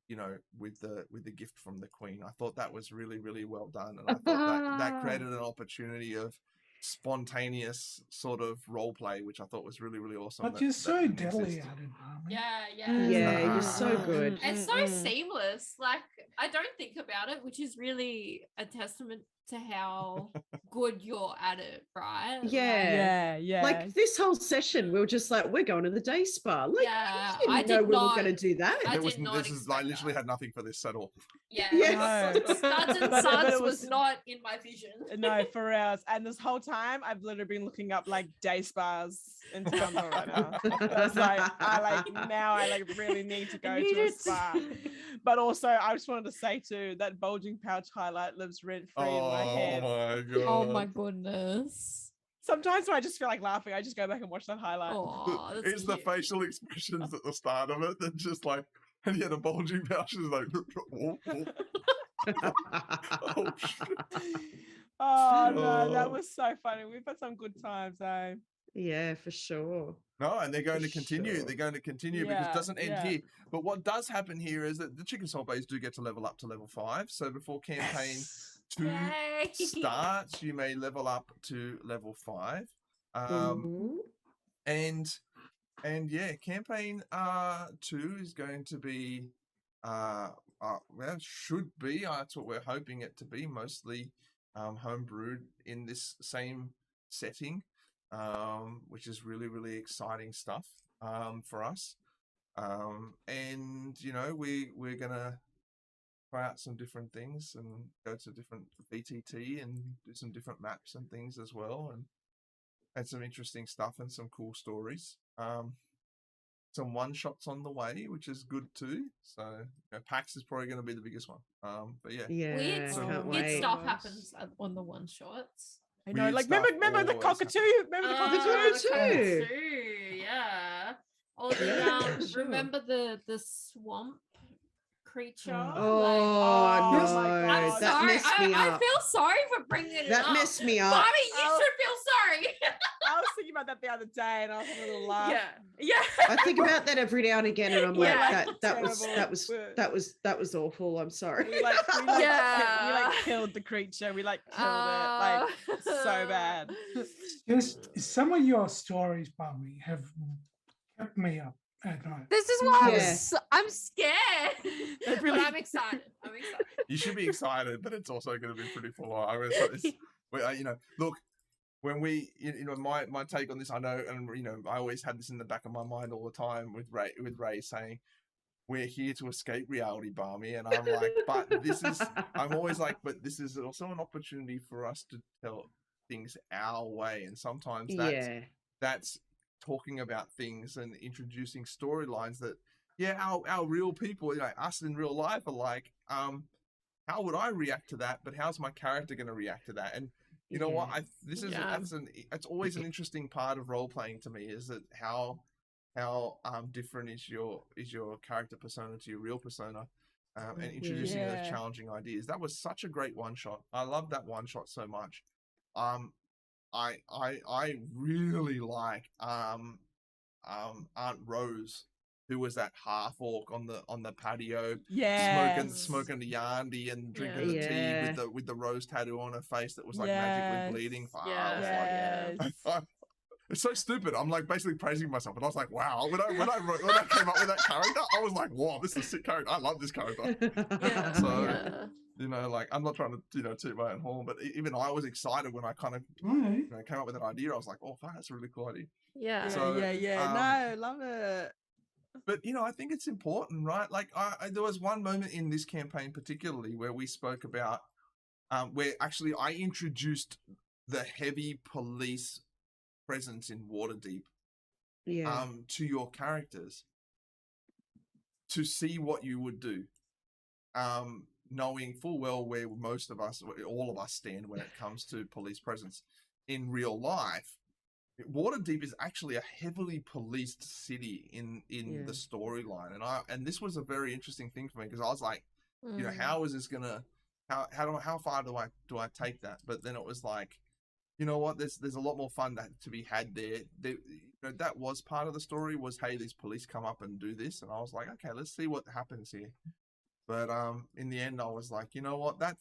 you know, with the gift from the Queen. I thought that was really, really well done, and I thought that created an opportunity of spontaneous sort of role play, which I thought was really, really awesome. But you're so deadly at it, Barmy. Yeah, you're so good. It's so seamless. Like, I don't think about it, which is really a testament to how good you're at it, right? Yeah. Like this whole session, we were just like, we're going to the day spa. Like, Yeah, I didn't know we were going to do that. I This is I expect literally that. had nothing for this at all. Yeah. Yes. Studs and But Suds it was was- not in my vision. No, for reals. And this whole time, I've literally been looking up like day spas in Tampa right now. I was like, I really need to go to a spa. But also, I just wanted to say too that bulging pouch highlight lives rent free in my head. My god! Oh my goodness. Sometimes when I just feel like laughing, I just go back and watch that highlight. Oh, that's It's the cute. facial expressions at the start of it that just like, and he had a bulging pouch, and like, oh, oh, shit. Oh no, that Oh. was so funny. We've had some good times, eh? Yeah, for sure. No, and they're going to For continue. sure. They're going to continue because Yeah, it doesn't end yeah. here. But what does happen here is that the chicken salt bays do get to level up to level 5. So before campaign 2 Yay. starts, you may level up to level 5. Ooh. And yeah, campaign 2 is going to be well, should be, that's what we're hoping it to be, mostly home brewed in this same setting, which is really, really exciting stuff for us. And you know, we're gonna try out some different things and go to different VTT and do some different maps and things as well, and some interesting stuff and some cool stories. Some one shots on the way, which is good too. So you know, PAX is probably going to be the biggest one. But yeah, Yeah, Weird, can't weird wait. stuff happens on the one shots. I know, Weird like stuff remember the always cockatoo? Remember the cockatoo? cockatoo? too. Yeah. Or the Yeah, sure. remember the swamp creature? Oh, Oh no, my I'm God. that sorry. messed me I up. feel sorry for bringing it That up. messed me up. Bobby, you Oh. should feel sorry. I was thinking about that the other day, and I was having a little laugh. Yeah. I think about that every now and again, and I'm like, Yeah. that was awful. I'm sorry. We like Yeah. killed the creature. We like killed it. Like so bad. Just some of your stories, Barmy, have kept me up at night. This is why Yeah. I'm scared. It really- But I'm excited. you should be excited, but it's also going to be pretty full on. I mean, you know, look, when we, you know, my take on this, I know, and you know, I always had this in the back of my mind all the time with Ray saying, "We're here to escape reality, Barmy," and I'm like, but this is, I'm always like, but this is also an opportunity for us to tell things our way, and sometimes that's talking about things and introducing storylines that, yeah, our real people, you know, us in real life are like, how would I react to that? But how's my character going to react to that? And you know what? It's always an interesting part of role playing to me, is that how different is your character persona to your real persona, and introducing those challenging ideas. That was such a great one shot. I love that one shot so much. I really like Aunt Rose, who was that half orc on the patio, smoking the yardy and drinking the tea with the rose tattoo on her face that was like magically bleeding. It's so stupid. I'm like basically praising myself, and I was like, wow. When I came up with that character, I was like, wow, this is a sick character. I love this character. So you know, like, I'm not trying to, you know, toot my own horn, but even I was excited when I kind of you know, came up with an idea. I was like, oh, fuck, that's a really cool idea. Yeah. So, no, love it. But you know, I think it's important, right? Like, there was one moment in this campaign particularly where we spoke about where actually I introduced the heavy police presence in Waterdeep to your characters to see what you would do, knowing full well where all of us stand when it comes to police presence in real life. Waterdeep is actually a heavily policed city in the storyline, and this was a very interesting thing for me, because I was like, you know, how is this gonna how far do I take that? But then it was like, you know what? There's a lot more fun to be had there. That was part of the story. Was, hey, these police come up and do this, and I was like, okay, let's see what happens here. But in the end, I was like, you know what? That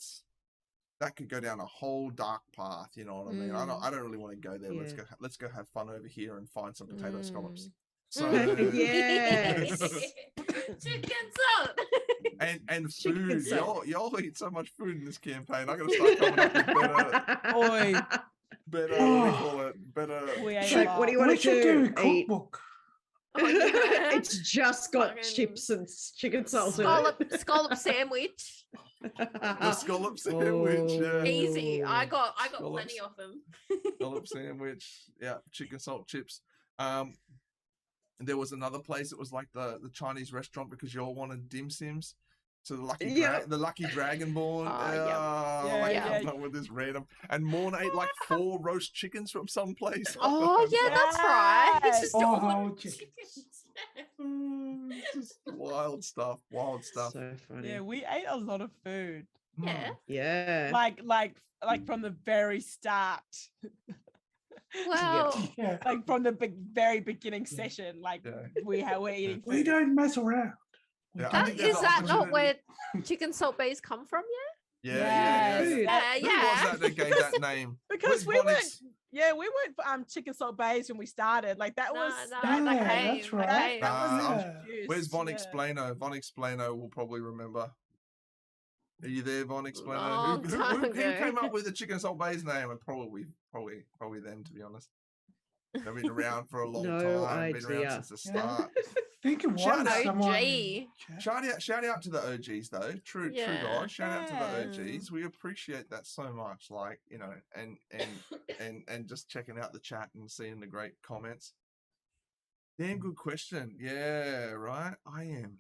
could go down a whole dark path. You know what I mean? I don't really want to go there. Yeah. Let's go have fun over here and find some potato scallops. So Yes. Chicken salt. and Chicken food. salt. Y'all eat so much food in this campaign. I gotta start coming up with Oi. better. What do you call it? Better. We ate So a lot. what do you want We to should do a Eat? cookbook. Oh, yeah. It's just got Fucking chips and chicken salt in Scallop sandwich. The scallop sandwich. Yeah. Easy. I got Scallops. plenty of them. Scallop sandwich. Yeah. Chicken salt chips. And there was another place that was like the Chinese restaurant because you all wanted dim sims. So the lucky dragonborn. Yeah. Come up with this random. And Morn ate like 4 roast chickens from some place. Oh yeah, that's right. It's just Oh, all chicken. Just wild stuff. So funny. Yeah, we ate a lot of food. Yeah. Yeah. Like from the very start. Well, Yeah. Like from the very beginning session. Like Yeah. we're eating We food. don't mess around. We Yeah, I don't- think there's is an that not where opportunity. chicken salt bays come from? Yeah. Yes. Food. Yeah. Who was that that gave that name? Because Where's we weren't Bonnie's- we weren't chicken salt Baes when we started. Like that was Yeah, that that's came. right. that was Nah, introduced, Where's Von yeah. Explainer? Von Explainer will probably remember. Are you there, Von Explainer? Long Who time who ago. came up with the chicken salt Bays name? And probably them, to be honest. They've been around for a long No time. Been idea. around since the Yeah. start. I think it was Shout out. someone. OG. Shout out to the OGs though. True Yeah. God. Shout out to the Yeah. OGs. We appreciate that so much. Like, you know, and just checking out the chat and seeing the great comments. Damn good question. Yeah, right. I am.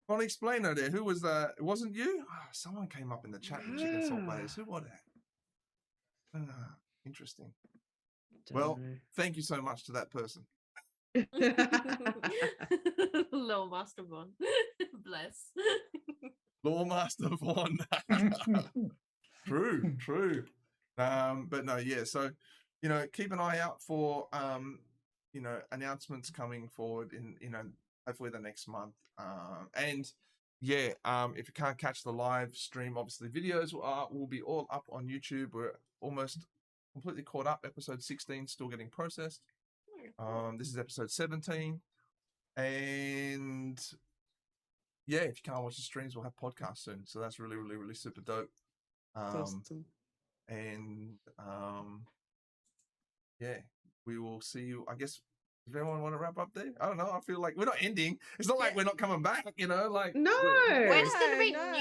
Von Explainer there. Who was that? It wasn't you? Oh, someone came up in the chat with chicken salt Bays. Who was that? Interesting. Well, thank you so much to that person. Little master one. Bless. Lawmaster Vaughn. True. But no, yeah. So, you know, keep an eye out for you know, announcements coming forward in, you know, hopefully the next month. And yeah, if you can't catch the live stream, obviously videos will be all up on YouTube. We're almost completely caught up. Episode 16 still getting processed. This is episode 17. And yeah, if you can't watch the streams, we'll have podcasts soon. So that's really, really, really super dope. Awesome. And yeah, we will see you. I guess, does everyone want to wrap up there? I don't know. I feel like we're not ending. It's not like we're not coming back, you know? Like, No. We're just gonna be No.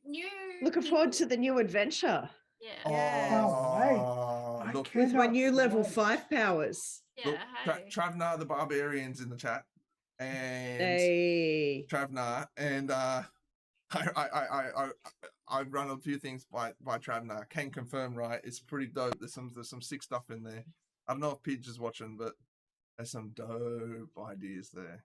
new. Looking forward to the new adventure Yeah. Yes. Oh, I look, with my cannot new level wait. 5 powers. Yeah. look, Hey. Travnar the Barbarian's in the chat. And Hey. Travnar, and I've run a few things by Travnar. Can confirm, right? It's pretty dope. There's some sick stuff in there. I don't know if Pidge is watching, but there's some dope ideas there.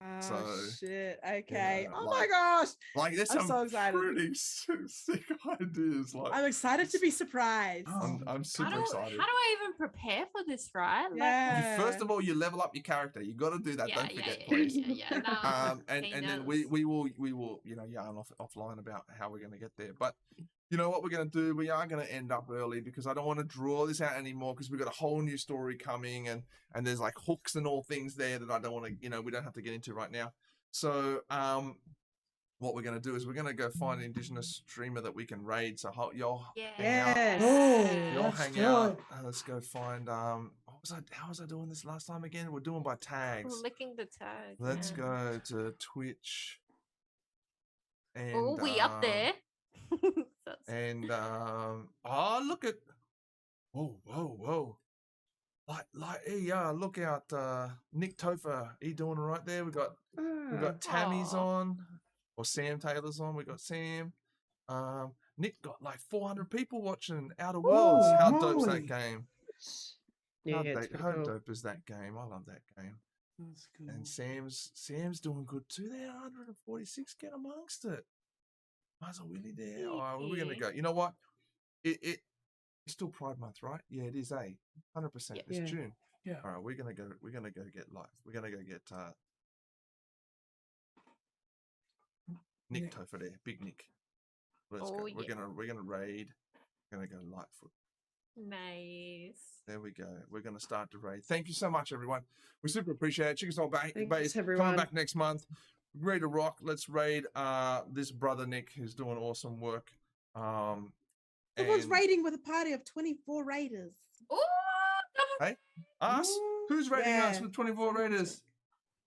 Oh So, shit. Okay. yeah, Oh like- my gosh. Like there's I'm some so excited. pretty sick ideas. Like I'm excited to be surprised. Oh. I'm How super do excited. I even prepare for this, right? Like, Yeah. First of all, you level up your character. You got to do that. Don't forget, please. yeah. No, And he then knows. we will you know yarn offline about how we're going to get there. But you know what we're going to do? We are going to end up early because I don't want to draw this out anymore because we've got a whole new story coming and there's like hooks and all things there that I don't want to, you know, we don't have to get into right now. So what we're going to do is we're going to go find an Indigenous streamer that we can raid. So y'all hang out. Yes. Oh, Y'all let's hang do out. it. Let's go find how was I doing this last time again? We're doing by We're tags. licking the tag. Let's yeah. go to Twitch. And Oh, we up there. That's- And oh, look at whoa. Like hey, look out, Nick Topher. He doing all right there. We got Tammy's Aw. on, or Sam Taylor's on. We got Sam. Nick got like 400 people watching Outer Worlds. Holy How dope's moly. that game? Yeah, it's How pretty cool. dope is that game? I love that game. That's cool. And Sam's doing good too. They're 146. Get amongst it. Is it Willie there? Thank Oh, we're gonna you. go. You know what? It's still Pride Month, right? Yeah, it is. 100%. Yeah. It's Yeah. June. Yeah. All right, we're gonna go get live. We're gonna go get Nick Nick. Topher there, Big Nick. Let's Oh, go. yeah. We're gonna raid. We're gonna go Lightfoot. Nice. There we go. We're gonna start the raid. Thank you so much, everyone. We super appreciate it. Check us all back. Thanks, Baes, coming everyone. back next month. Ready to rock. Let's raid this brother Nick who's doing awesome work. Someone's And raiding with a party of 24 raiders. Oh, us? Who's raiding us Yeah. with 24 raiders?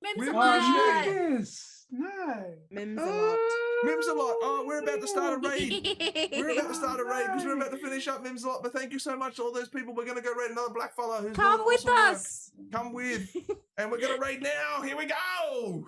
Mims We a appreciate lot. Yes. No. Mims a lot. Mims a lot. Oh, we're about to start a raid. We're about to start a raid because we're about to finish up Mims a lot. But thank you so much to all those people. We're going to go raid another black fella who's Come doing with awesome work. us. Come with. And we're going to raid now. Here we go.